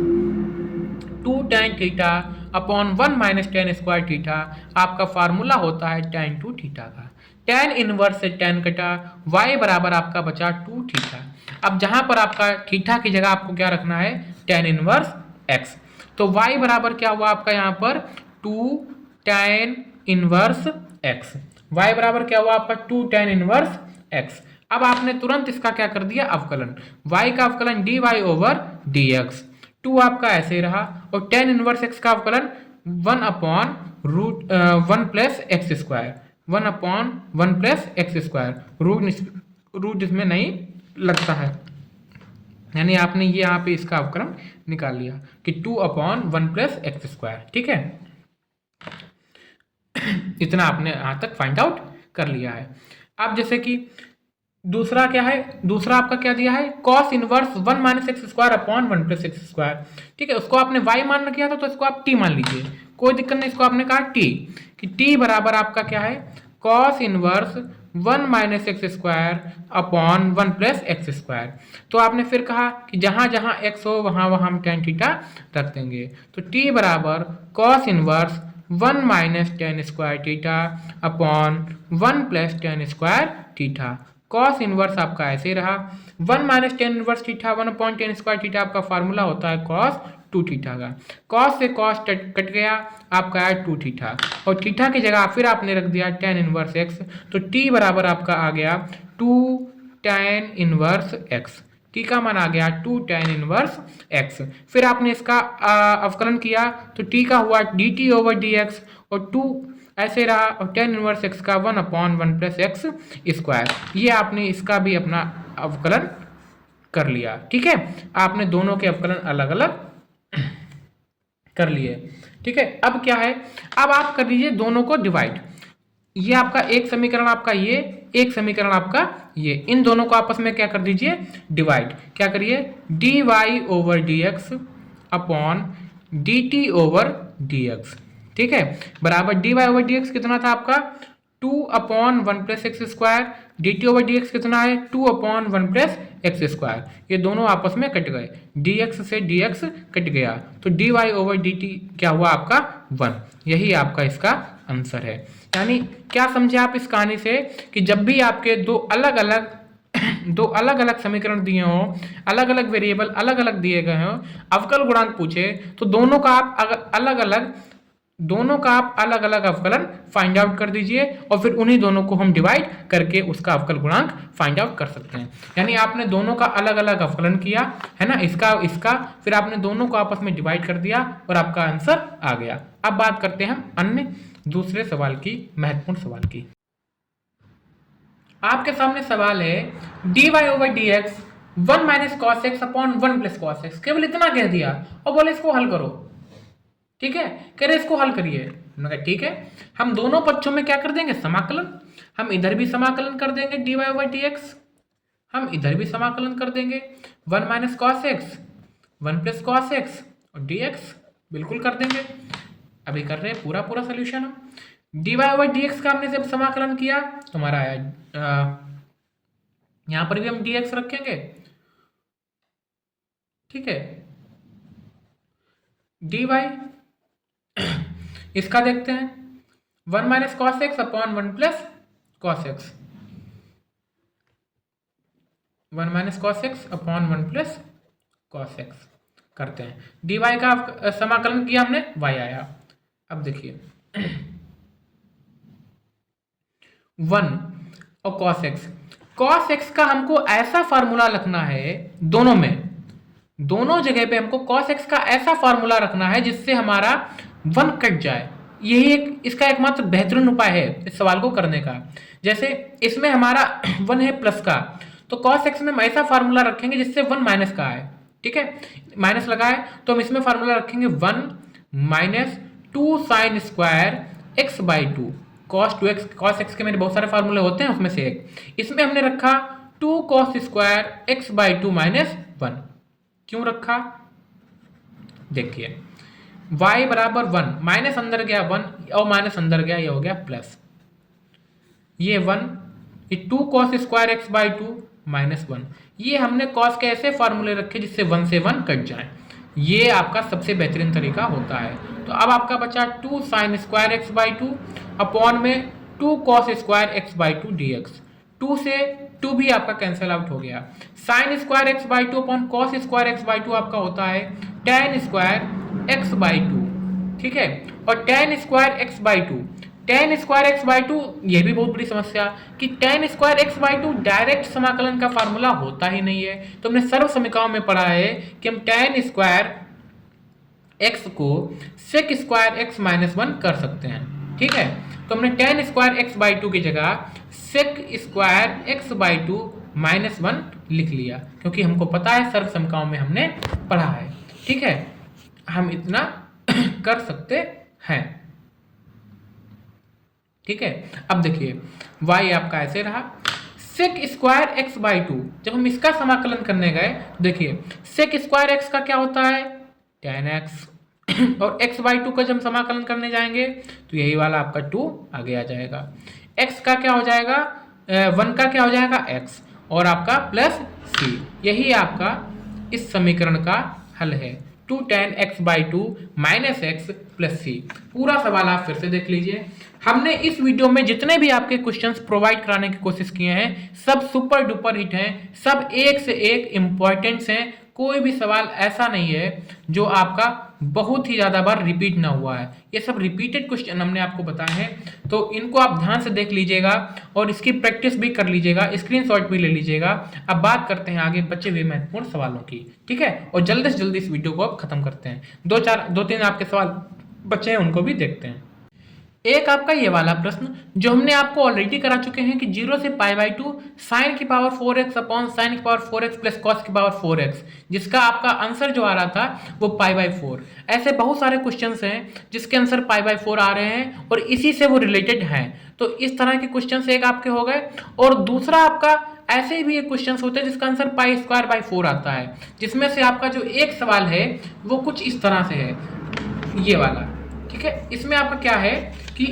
2 tan theta upon 1 minus tan square theta, आपका फार्मूला होता है tan 2 थीटा का। tan इनवर्स से tan कटा, y बराबर आपका बचा 2 थीटा। अब जहां पर आपका थीटा की जगह आपको क्या रखना है, tan इनवर्स x, तो y बराबर क्या हुआ आपका यहाँ पर 2 tan इनवर्स x, y बराबर क्या हुआ आपका 2 tan इनवर्स x। अब आपने तुरंत इसका क्या कर दिया, अवकलन, y का अवकलन dy ओवर dx, 2 आपका ऐसे ही रहा, और tan इनवर्स x का अवकलन 1 अपॉन 1 प्लस एक्स स्क्वायर, 1 अपॉन 1 प्लस एक्स स्क्वायर, रूट इसमें नहीं लगता है, यानी आपने ये यहाँ पे इसका अवकलन निकाल लिया कि 2 अपॉन 1 प्लस एक्स स्क्वायर। ठीक है, इतना आपने यहाँ तक फाइंड आउट कर लिया है। अब जैसे कि दूसरा क्या है, दूसरा आपका क्या दिया है, cos inverse 1 minus x square upon 1 plus x square. ठीक है, उसको आपने y मान किया था तो इसको आप t मान लीजिए, कोई दिक्कत नहीं। इसको आपने कहा t, कि t बराबर आपका क्या है, cos inverse 1 minus x square upon 1 plus x square. तो आपने फिर कहा कि जहां जहां x हो वहां वहां हम tan थीटा रख देंगे, तो t बराबर cos inverse 1 minus tan square theta upon 1 plus tan square theta. Cos inverse आपका ऐसे रहा। 1 minus tan inverse theta 1/10 square theta आपका फार्मूला होता है कॉस 2 थीटा का। कॉस से कॉस कट गया, आपका है 2 थीटा, और थीटा की जगह फिर आपने रख दिया टेन इनवर्स एक्स, तो टी बराबर आपका आ गया 2 टेन इनवर्स एक्स। टी का मान आ गया 2 टेन इनवर्स एक्स। फिर आपने इसका अवकलन किया तो टी का हुआ D t over d x, और 2 ऐसे रहा, और टेन इनवर्स एक्स का 1/1 प्लस एक्स स्क्वायर। ये आपने इसका भी अपना अवकलन कर लिया। ठीक है, आपने दोनों के अवकलन अलग अलग कर लिए। ठीक है, अब क्या है, अब आप कर लीजिए दोनों को डिवाइड। ये आपका एक समीकरण, आपका ये एक समीकरण, आपका ये, इन दोनों को आपस में क्या कर दीजिए, डिवाइड। क्या करिए, d y over d x upon d t over d x. ठीक है, बराबर d y over d x कितना था आपका 2/1 plus x square, d t over d x कितना है 2/1 प्लस एक्स स्क्वायर। ये दोनों आपस में कट गए, डी एक्स से डी एक्स कट गया, तो d y over d t क्या हुआ आपका 1। यही आपका इसका आंसर है। यानी क्या समझे आप इस कहानी से, कि जब भी आपके दो अलग अलग समीकरण दिए हों, अलग अलग वेरिएबल अलग अलग दिए गए हों, अवकल गुणांक पूछे, तो दोनों का आप अलग अलग अवकलन फाइंड आउट कर दीजिए, और फिर उन्हीं दोनों को हम डिवाइड करके उसका अवकल गुणांक फाइंड आउट कर सकते हैं। यानी आपने दोनों का अलग अलग अवकलन किया है ना, इसका फिर आपने दोनों को आपस में डिवाइड कर दिया और आपका आंसर आ गया। अब बात करते हैं हम अन्य दूसरे सवाल की, महत्वपूर्ण सवाल की। आपके सामने सवाल है d y over d x 1 minus cos x upon 1 plus cos x, केवल इतना कह दिया और बोले इसको हल करो। ठीक है, कह रहे इसको हल करिए। मैंने कहा ठीक है, हम दोनों पक्षों में क्या कर देंगे, समाकलन। हम इधर भी समाकलन कर देंगे d y over d x, हम इधर भी समाकलन कर देंगे 1 minus cos x 1 plus cos x और डी एक्स, बिल्कुल कर देंगे। अभी कर रहे हैं पूरा सोल्यूशन हम। D y over d x का हमने जब समाकलन किया तो हमारा आया, यहां पर भी हम डी एक्स रखेंगे। ठीक है, डी वाई इसका देखते हैं 1 minus cos x upon 1 plus cos x, 1 minus cos x upon 1 plus cos x करते हैं। डी वाई का समाकलन किया हमने, वाई आया। अब देखिए 1 और कॉस एक्स का हमको ऐसा फार्मूला रखना है, दोनों जगह पे हमको कॉस एक्स का ऐसा फार्मूला रखना है जिससे हमारा 1 कट जाए। यही इसका एकमात्र बेहतरीन उपाय है इस सवाल को करने का। जैसे इसमें हमारा 1 है प्लस का, तो कॉस एक्स में हम ऐसा फार्मूला रखेंगे जिससे 1 माइनस का आए। ठीक है, माइनस लगाए तो हम इसमें फार्मूला रखेंगे 1 minus 2 sine square x by 2 cos 2x। Cos x के मेरे बहुत सारे फार्मूले होते हैं, उसमें से एक इसमें हमने रखा 2 cos square x by 2 minus 1। क्यों रखा, देखिए y बराबर 1, माइनस अंदर गया 1 और माइनस अंदर गया, ये हो गया प्लस। ये 1, ये 2 cos square x by 2 minus 1। ये हमने कॉस के ऐसे फार्मूले रखे जिससे 1 से 1 कट जाए। ये आपका सबसे बेहतरीन तरीका होता है। तो अब आपका बचा 2 sine square x by 2 upon में 2 cos square x by 2 D x. 2 से 2 भी आपका कैंसिल आउट हो गया। Sine square x by 2 upon cos square x by 2 आपका होता है टेन स्क्वायर एक्स बाई 2। ठीक है, और ten square x by 2, ten square x by 2, यह भी बहुत बड़ी समस्या कि ten square x by 2 direct समाकलन का फार्मूला होता ही नहीं है। तो हमने सर्व समीकरणों में पढ़ा है कि हम टेन स्क्वायर एक्स को सेक स्क्वायर एक्स माइनस 1 कर सकते हैं। ठीक है, तो हमने टेन स्क्वायर एक्स बाई 2 की जगह sec square x by 2 minus 1 लिख लिया, क्योंकि हमको पता है सर्व समीकरणों में हमने पढ़ा है। ठीक है, हम इतना कर सकते हैं। ठीक है, अब देखिए y आपका ऐसे रहा सेक स्क्वायर एक्स बाई 2। जब हम इसका समाकलन करने गए, देखिए सेक स्क्वायर एक्स का क्या होता है टेन एक्स, और x बाई 2 का जब हम समाकलन करने जाएंगे तो यही वाला आपका 2 आगे आ जाएगा। x का क्या हो जाएगा 1 का क्या हो जाएगा x, और आपका प्लस c। यही आपका इस समीकरण का हल है। Two tan x by two minus x plus c. पूरा सवाल आप फिर से देख लीजिए। हमने इस वीडियो में जितने भी आपके क्वेश्चंस प्रोवाइड कराने की कोशिश किए हैं सब सुपर डुपर हिट हैं, सब एक से एक इम्पोर्टेंट्स हैं। कोई भी सवाल ऐसा नहीं है जो आपका बहुत ही ज़्यादा बार रिपीट ना हुआ है। ये सब रिपीटेड क्वेश्चन हमने आपको बताए हैं, तो इनको आप ध्यान से देख लीजिएगा और इसकी प्रैक्टिस भी कर लीजिएगा, स्क्रीनशॉट भी ले लीजिएगा। अब बात करते हैं आगे बचे हुए महत्वपूर्ण सवालों की, ठीक है। और जल्दी से जल्दी इस वीडियो को अब खत्म करते हैं। दो तीन आपके सवाल बचे हैं, उनको भी देखते हैं। एक आपका ये वाला प्रश्न जो हमने आपको ऑलरेडी करा चुके हैं कि 0 से पाई बाई टू साइन की पावर 4x अपॉन साइन की पावर 4x प्लस कॉस की पावर 4x, जिसका आपका आंसर जो आ रहा था वो पाई बाई 4। ऐसे बहुत सारे क्वेश्चंस हैं जिसके आंसर पाई बाई 4 आ रहे हैं और इसी से वो रिलेटेड हैं। तो इस तरह के क्वेश्चन एक आपके हो गए। और दूसरा आपका ऐसे भी एक क्वेश्चन होते हैं जिसका आंसर पाई स्क्वायर बाई 4 आता है, जिसमें से आपका जो एक सवाल है वो कुछ इस तरह से है, ये वाला, ठीक है। इसमें आपका क्या है कि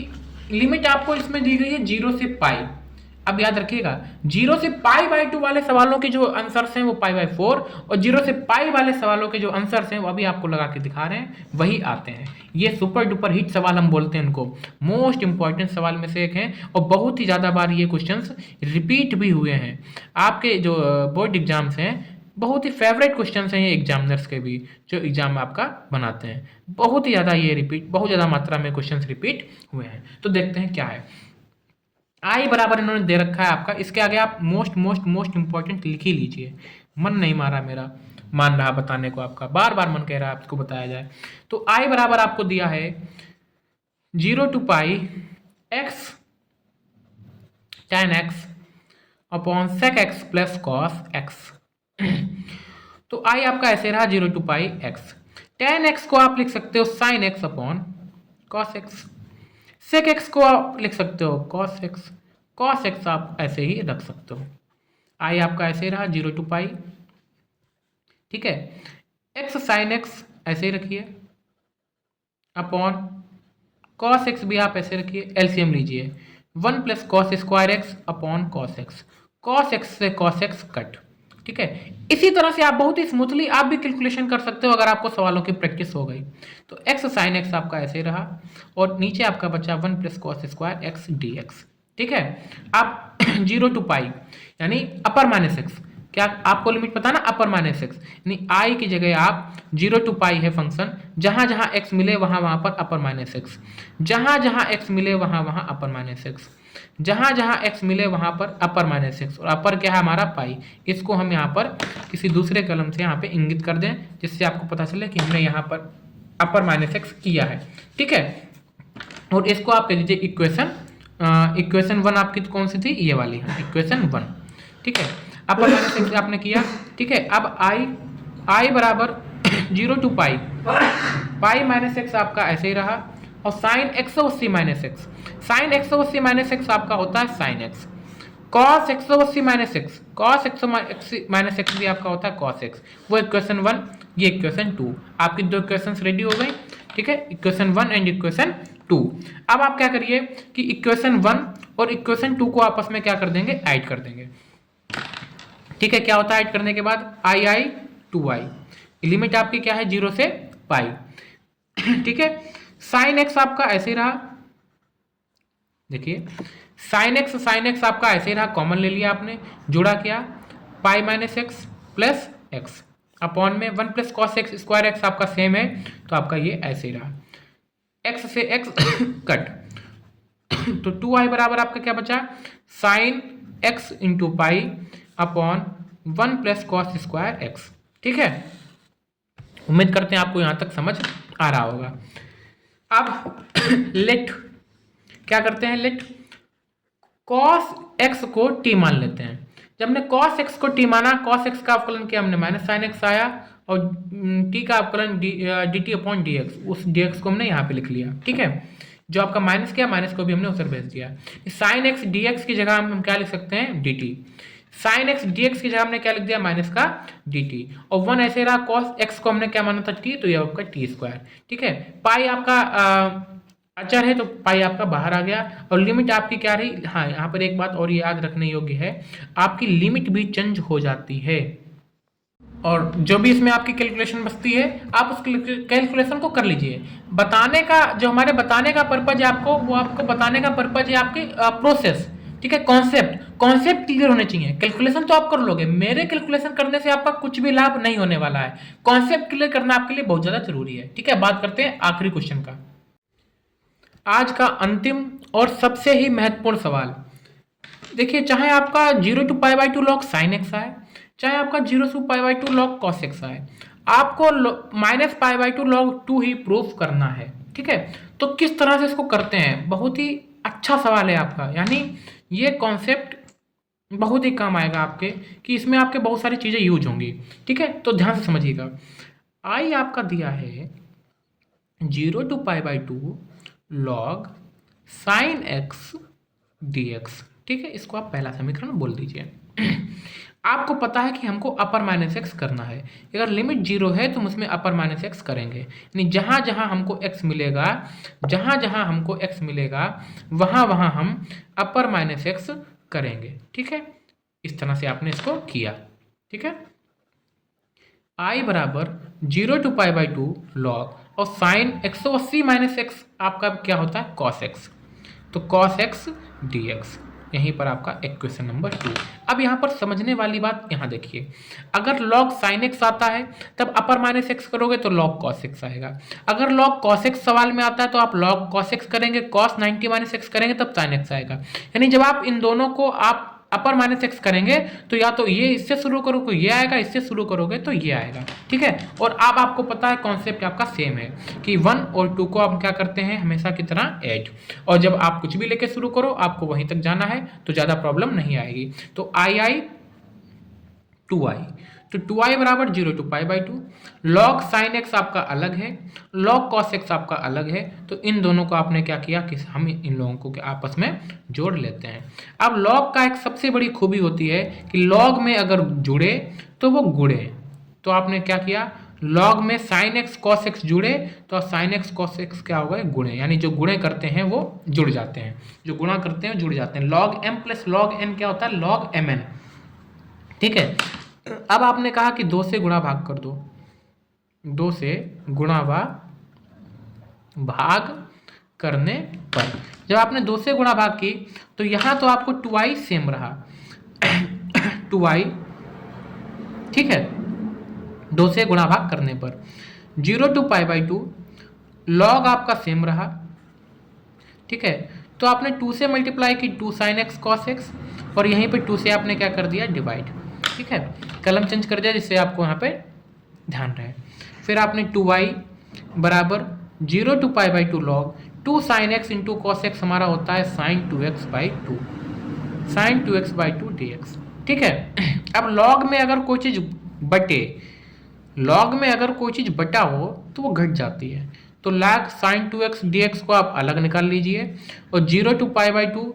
लिमिट आपको इसमें दी गई है 0 से पाई। अब याद रखिएगा 0 से पाई बाई 2 वाले सवालों के जो आंसर्स हैं वो पाई बाई 4, और 0 से पाई वाले सवालों के जो आंसर्स हैं वो अभी आपको लगा के दिखा रहे हैं, वही आते हैं। ये सुपर डुपर हिट सवाल हम बोलते हैं इनको, मोस्ट इंपॉर्टेंट सवाल में से एक है और बहुत ही ज़्यादा बार ये क्वेश्चंस रिपीट भी हुए हैं। आपके जो बोर्ड एग्जाम्स हैं बहुत ही फेवरेट क्वेश्चंस हैं ये एग्जामिनर्स के भी, जो एग्जाम आपका बनाते हैं। बहुत ही ज़्यादा ये रिपीट, बहुत ज़्यादा मात्रा में क्वेश्चंस रिपीट हुए हैं। तो देखते हैं क्या है। आई बराबर इन्होंने दे रखा है आपका, इसके आगे आप मोस्ट इंपॉर्टेंट लिख ही लीजिए। मन नहीं मारा मेरा, मान रहा बताने को, आपका बार बार मन कह रहा है आपको बताया जाए। तो आई बराबर आपको दिया है 0 to pi x tan x upon sec x plus cos x. तो आई आपका ऐसे रहा 0 to pi x. tan x को आप लिख सकते हो sin x अपॉन cos x। sec x को आप लिख सकते हो cos x। cos x आप ऐसे ही रख सकते हो। आई आपका ऐसे रहा 0 टू पाई, ठीक है। x sin x ऐसे ही रखिए अपॉन cos x भी आप ऐसे रखिए, एलसीएम लीजिए 1 plus cos square x upon cos x। cos x से cos x कट, ठीक है। इसी तरह से आप बहुत ही स्मूथली आप भी कैलकुलेशन कर सकते हो अगर आपको सवालों की प्रैक्टिस हो गई। तो x sin x आपका ऐसे रहा और नीचे आपका बचा 1 plus cos square x D x, ठीक है। आप 0 टू पाई यानी अपर माइनस एक्स, क्या आपको लिमिट पता ना, अपर माइनस एक्स यानी आई की जगह आप 0 टू पाई है फंक्शन, जहां जहां एक्स मिले वहां वहां पर अपर माइनस एक्स, जहां जहां एक्स मिले वहां वहां अपर माइनस एक्स, जहां जहां एक्स मिले वहां पर अपर माइनस एक्स, और अपर क्या है हमारा पाई। इसको हम यहाँ पर किसी दूसरे कलम से यहाँ पे इंगित कर दें जिससे आपको पता चले कि हमने यहाँ पर अपर माइनस एक्स किया है, ठीक है। और इसको आप कह दीजिए इक्वेशन 1 आपकी कौन सी थी, ये वाली है इक्वेशन 1, ठीक है। अपर माइनस एक्स आपने किया, ठीक है। अब आई बराबर 0 टू पाई माइनस एक्स आपका ऐसे ही रहा, और sine 180 minus x, sine 180 minus x आपका होता है sine x. Cos 180 minus x, cos 180 minus x भी आपका होता है कॉस एक्स। वो इक्वेशन 1, ये इक्वेशन 2, आपकी दो इक्वेशंस रेडी हो गई, ठीक है। Equation 1 and equation 2। अब आप क्या करिए कि इक्वेशन 1 और इक्वेशन 2 को आपस में क्या कर देंगे, ऐड कर देंगे, ठीक है। क्या होता है ऐड करने के बाद, आई 2i, लिमिट आपकी क्या है 0 से पाई, ठीक है। साइन एक्स आपका ऐसे रहा, देखिए साइन एक्स आपका ऐसे रहा, कॉमन ले लिया आपने, जुड़ा क्या, pi minus x plus x upon में 1 plus cos x square x आपका सेम है, तो आपका ये ऐसे रहा, एक्स से एक्स कट, तो 2i बराबर आपका क्या बचा, sign x into pi upon 1 plus cos square x, ठीक है। उम्मीद करते हैं आपको यहां तक समझ आ रहा होगा। अब लेट क्या करते हैं, लेट कॉस एक्स को टी मान लेते हैं। जब हमने कॉस एक्स को टी माना, कॉस एक्स का अवकलन किया हमने माइनस साइन एक्स आया, और टी का अवकलन D T upon D x, उस डी एक्स को हमने यहाँ पे लिख लिया, ठीक है। जो आपका माइनस किया, माइनस को भी हमने उधर भेज दिया। साइन एक्स डी एक्स की जगह हम क्या लिख सकते हैं, D T. Sine x D x की जगह हमने क्या लिख दिया, माइनस का डी टी, और 1 ऐसे रहा, कॉस एक्स को हमने क्या माना था टी, तो ये आपका टी स्क्वायर, ठीक है। पाई आपका अचर है तो पाई आपका बाहर आ गया, और लिमिट आपकी क्या रही, हाँ यहाँ पर एक बात और याद रखने योग्य है, आपकी लिमिट भी चेंज हो जाती है। और जो भी इसमें आपकी कैलकुलेशन बचती है आप उस कैलकुलेशन को कर लीजिए। बताने का जो हमारे बताने का पर्पज है आपको, वो आपको बताने का पर्पज है आपकी प्रोसेस, ठीक है। कॉन्सेप्ट क्लियर होने चाहिए। कैलकुलेशन तो आप कर लोगे, मेरे कैलकुलेशन करने से आपका कुछ भी लाभ नहीं होने वाला है। कॉन्सेप्ट क्लियर करना आपके लिए बहुत ज्यादा जरूरी है, ठीक है। बात करते हैं आखिरी क्वेश्चन का, आज का अंतिम और सबसे ही महत्वपूर्ण सवाल। देखिए, चाहे आपका 0 to π/2 log sin x आए, चाहे आपका 0 to π/2 log cos x आए, आपको -π/2 log 2 ही प्रूफ करना है, ठीक है। तो किस तरह से इसको करते हैं, बहुत ही अच्छा सवाल है आपका। यानी ये कॉन्सेप्ट बहुत ही काम आएगा आपके, कि इसमें आपके बहुत सारी चीज़ें यूज होंगी, ठीक है। तो ध्यान से समझिएगा। आई आपका दिया है 0 to π/2 log sin x dx, ठीक है। इसको आप पहला समीकरण बोल दीजिए। आपको पता है कि हमको अपर माइनस एक्स करना है। अगर लिमिट 0 है तो हम उसमें अपर माइनस एक्स करेंगे, यानी जहाँ जहाँ हमको x मिलेगा, जहाँ जहाँ हमको x मिलेगा वहाँ वहाँ हम अपर माइनस एक्स करेंगे, ठीक है। इस तरह से आपने इसको किया, ठीक है। I बराबर 0 to π/2 log और साइन 180 माइनस एक्स आपका क्या होता है, cos x, तो cos x dx, यहीं पर आपका इक्वेशन नंबर 2। अब यहाँ पर समझने वाली बात यहाँ देखिए, अगर log sin x आता है तब अपर माइनस एक्स करोगे तो log cos x आएगा। अगर log cos x सवाल में आता है तो आप log cos x करेंगे, cos 90 माइनस एक्स करेंगे तब sin x आएगा। यानी जब आप इन दोनों को आप अपर माइनस एक्स करेंगे तो या तो ये इससे शुरू करोगे ये आएगा, इससे शुरू करोगे तो ये आएगा, ठीक है। और अब आपको पता है कॉन्सेप्ट आपका सेम है कि 1 और 2 को आप क्या करते हैं, हमेशा की तरह ऐड, और जब आप कुछ भी लेके शुरू करो आपको वहीं तक जाना है तो ज़्यादा प्रॉब्लम नहीं आएगी। तो आई 2i, तो 2i बराबर 0 to π/2, log sin x आपका अलग है, log cos x आपका अलग है, तो इन दोनों को आपने क्या किया कि हम इन लोगों को आपस में जोड़ लेते हैं। अब log का एक सबसे बड़ी खूबी होती है कि log में अगर जुड़े तो वो गुणे, तो आपने क्या किया, log में sin x cos x जुड़े तो sin x cos x क्या होगा, गुणे, यानी जो गुणे करते हैं वो जुड़ जाते हैं, जो गुणा करते हैं जुड़ जाते हैं। log m plus log n क्या होता है, log mn, ठीक है। अब आपने कहा कि 2 से गुणा भाग कर दो, 2 से गुणा भाग करने पर जब आपने 2 से गुणा भाग की तो यहां तो आपको 2i सेम रहा 2i, ठीक है। 2 से गुणा भाग करने पर 0 to π/2 log आपका सेम रहा, ठीक है। तो आपने 2 से मल्टीप्लाई की 2 sin x cos x, और यहीं पे 2 से आपने क्या कर दिया, डिवाइड, ठीक है। कलम चेंज कर दिया जिससे आपको यहाँ पे ध्यान रहे। फिर आपने 2i बराबर 0 to π/2 log 2 sin x into cos x हमारा होता है sin 2x/2, sin 2x/2 dx, ठीक है। अब log में अगर कोई चीज़ बटे, log में अगर कोई चीज़ बटा हो तो वो घट जाती है, तो log sin 2x dx को आप अलग निकाल लीजिए और 0 to π/2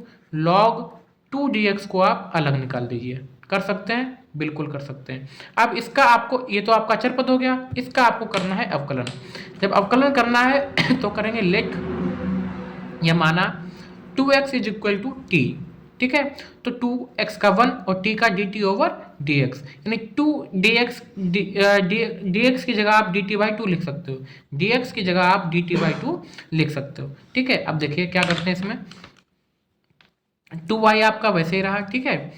log 2 dx को आप अलग निकाल दीजिए। कर सकते हैं, बिल्कुल कर सकते हैं। अब इसका आपको, ये तो आपका अचर पद हो गया, इसका आपको करना है अवकलन। जब अवकलन करना है तो करेंगे लेट, यह माना 2x is equal to T, ठीक है। तो 2x का 1 और t का dt ओवर dx, यानी 2 dx की जगह आप dt/2 लिख सकते हो, dx की जगह आप dt/2 लिख सकते हो, ठीक है। अब देखिए क्या करते हैं इसमें, 2y आपका वैसे ही रहा, ठीक है।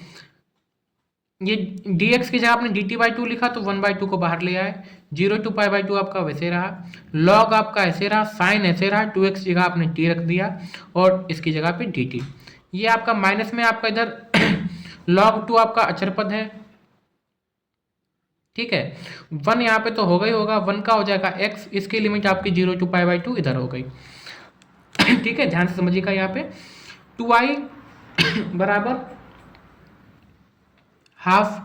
ये dx की जगह आपने dt/2 लिखा तो 1/2 को बाहर ले आए, 0 to π/2 आपका वैसे रहा, log आपका ऐसे रहा, साइन ऐसे रहा, 2x की जगह आपने t रख दिया और इसकी जगह पे dt। ये आपका माइनस में आपका इधर log 2 आपका अचर पद है, ठीक है। 1 यहाँ पे तो होगा ही होगा, 1 का हो जाएगा x, इसकी लिमिट आपकी 0 to π/2 इधर हो गई, ठीक है। ध्यान से समझिएगा, यहाँ पे 2i बराबर हाफ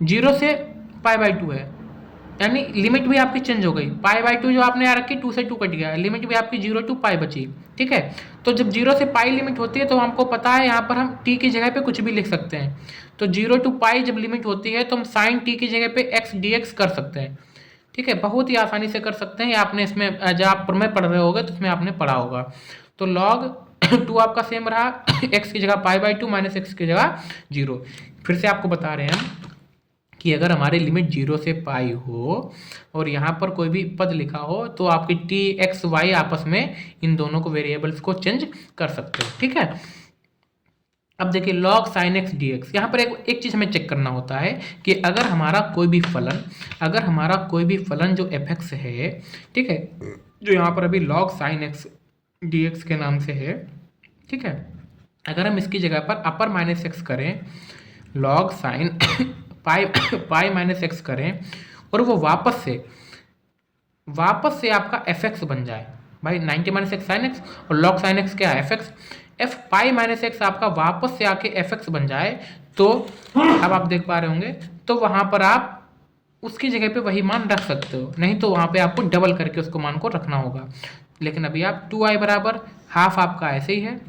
0 से π/2 है, यानी लिमिट भी आपकी चेंज हो गई। π/2 जो आपने यहाँ रखी 2 से 2 कट गया, लिमिट भी आपकी 0 to π बची, ठीक है। तो जब 0 से π लिमिट होती है तो हमको पता है यहाँ पर हम t की जगह पे कुछ भी लिख सकते हैं, तो 0 to π जब लिमिट होती है तो हम sin t की जगह पे x dx कर सकते हैं, ठीक है। बहुत ही आसानी से कर सकते हैं, आपने इसमें जब आप प्रमेय पढ़ रहे होगे तो उसमें आपने पढ़ा होगा। तो log टू आपका सेम रहा, एक्स की जगह पाई/2 माइनस एक्स की जगह 0। फिर से आपको बता रहे हैं हम कि अगर हमारी लिमिट 0 से पाई हो और यहाँ पर कोई भी पद लिखा हो तो आपकी टी एक्स वाई आपस में इन दोनों को वेरिएबल्स को चेंज कर सकते हो, ठीक है। अब देखिए log sin x dx, यहाँ पर एक चीज हमें चेक करना होता है कि अगर हमारा कोई भी फलन जो fx है, ठीक है, जो यहाँ पर अभी log sin x dx के नाम से है, ठीक है, अगर हम इसकी जगह पर अपर माइनस एक्स करें, log sin pi minus x करें और वो वापस से आपका fx बन जाए, भाई 90 माइनस एक्स साइन एक्स और log sin x क्या है fx, f pi minus x आपका वापस से आके fx बन जाए, तो अब आप देख पा रहे होंगे, तो वहां पर आप उसकी जगह पे वही मान रख सकते हो, नहीं तो वहां पे आपको डबल करके उसको मान को रखना होगा। लेकिन अभी आप 2i बराबर हाफ आपका ऐसे ही है,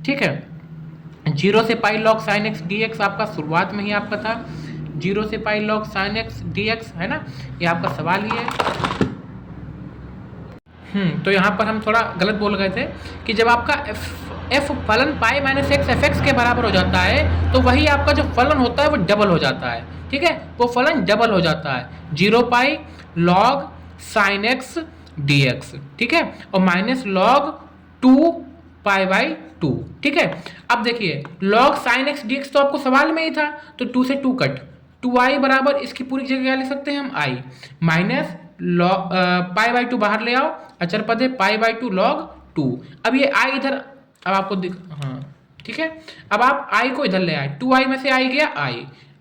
ठीक है। 0 से पाई log sin x dx आपका शुरुआत में ही आपका था, 0 से पाई log sin x dx है ना, ये आपका सवाल ही है। तो यहाँ पर हम थोड़ा गलत बोल गए थे कि जब आपका f फलन pi minus x F x के बराबर हो जाता है तो वही आपका जो फलन होता है वो डबल हो जाता है, ठीक है, वो फलन डबल हो जाता है, 0 पाई log sin x dx, ठीक है, और माइनस log 2 पाई/2, ठीक है। अब देखिए log sin x dx तो आपको सवाल में ही था, तो 2 से 2 कट, 2i बराबर इसकी पूरी जगह क्या ले सकते हैं हम i, माइनस पाई/2 बाहर ले आओ, अचर पद है पाई/2 log 2। अब ये i इधर, अब आपको हाँ ठीक है, अब आप i को इधर ले आए, 2i में से i गया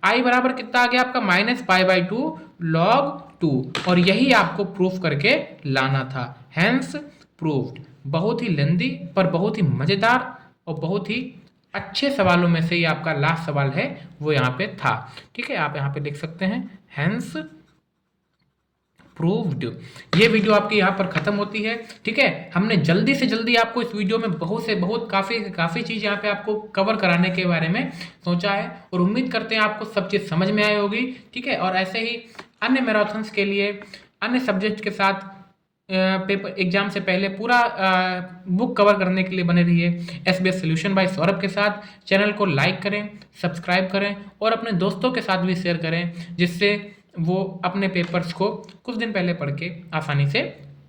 i बराबर कितना आ गया आपका माइनस पाई/2 log 2, और यही आपको प्रूफ करके लाना था, हैंस प्रूव्ड। बहुत ही लेंदी पर बहुत ही मजेदार और बहुत ही अच्छे सवालों में से ये आपका लास्ट सवाल है वो यहाँ पे था, ठीक है, आप यहाँ पे लिख सकते हैं हैंस प्रूव्ड। ये वीडियो आपकी यहाँ पर खत्म होती है, ठीक है। हमने जल्दी से जल्दी आपको इस वीडियो में बहुत काफ़ी चीज़ यहाँ पे आपको कवर कराने के बारे में सोचा है, और उम्मीद करते हैं आपको सब चीज़ समझ में आई होगी, ठीक है। और ऐसे ही अन्य मैराथन्स के लिए, अन्य सब्जेक्ट के साथ पेपर एग्जाम से पहले पूरा बुक कवर करने के लिए बने रहिए SBS सॉल्यूशन बाय सौरभ के साथ। चैनल को लाइक करें, सब्सक्राइब करें और अपने दोस्तों के साथ भी शेयर करें, जिससे वो अपने पेपर्स को कुछ दिन पहले पढ़ के आसानी से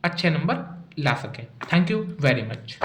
अच्छे नंबर ला सकें। Thank you very much.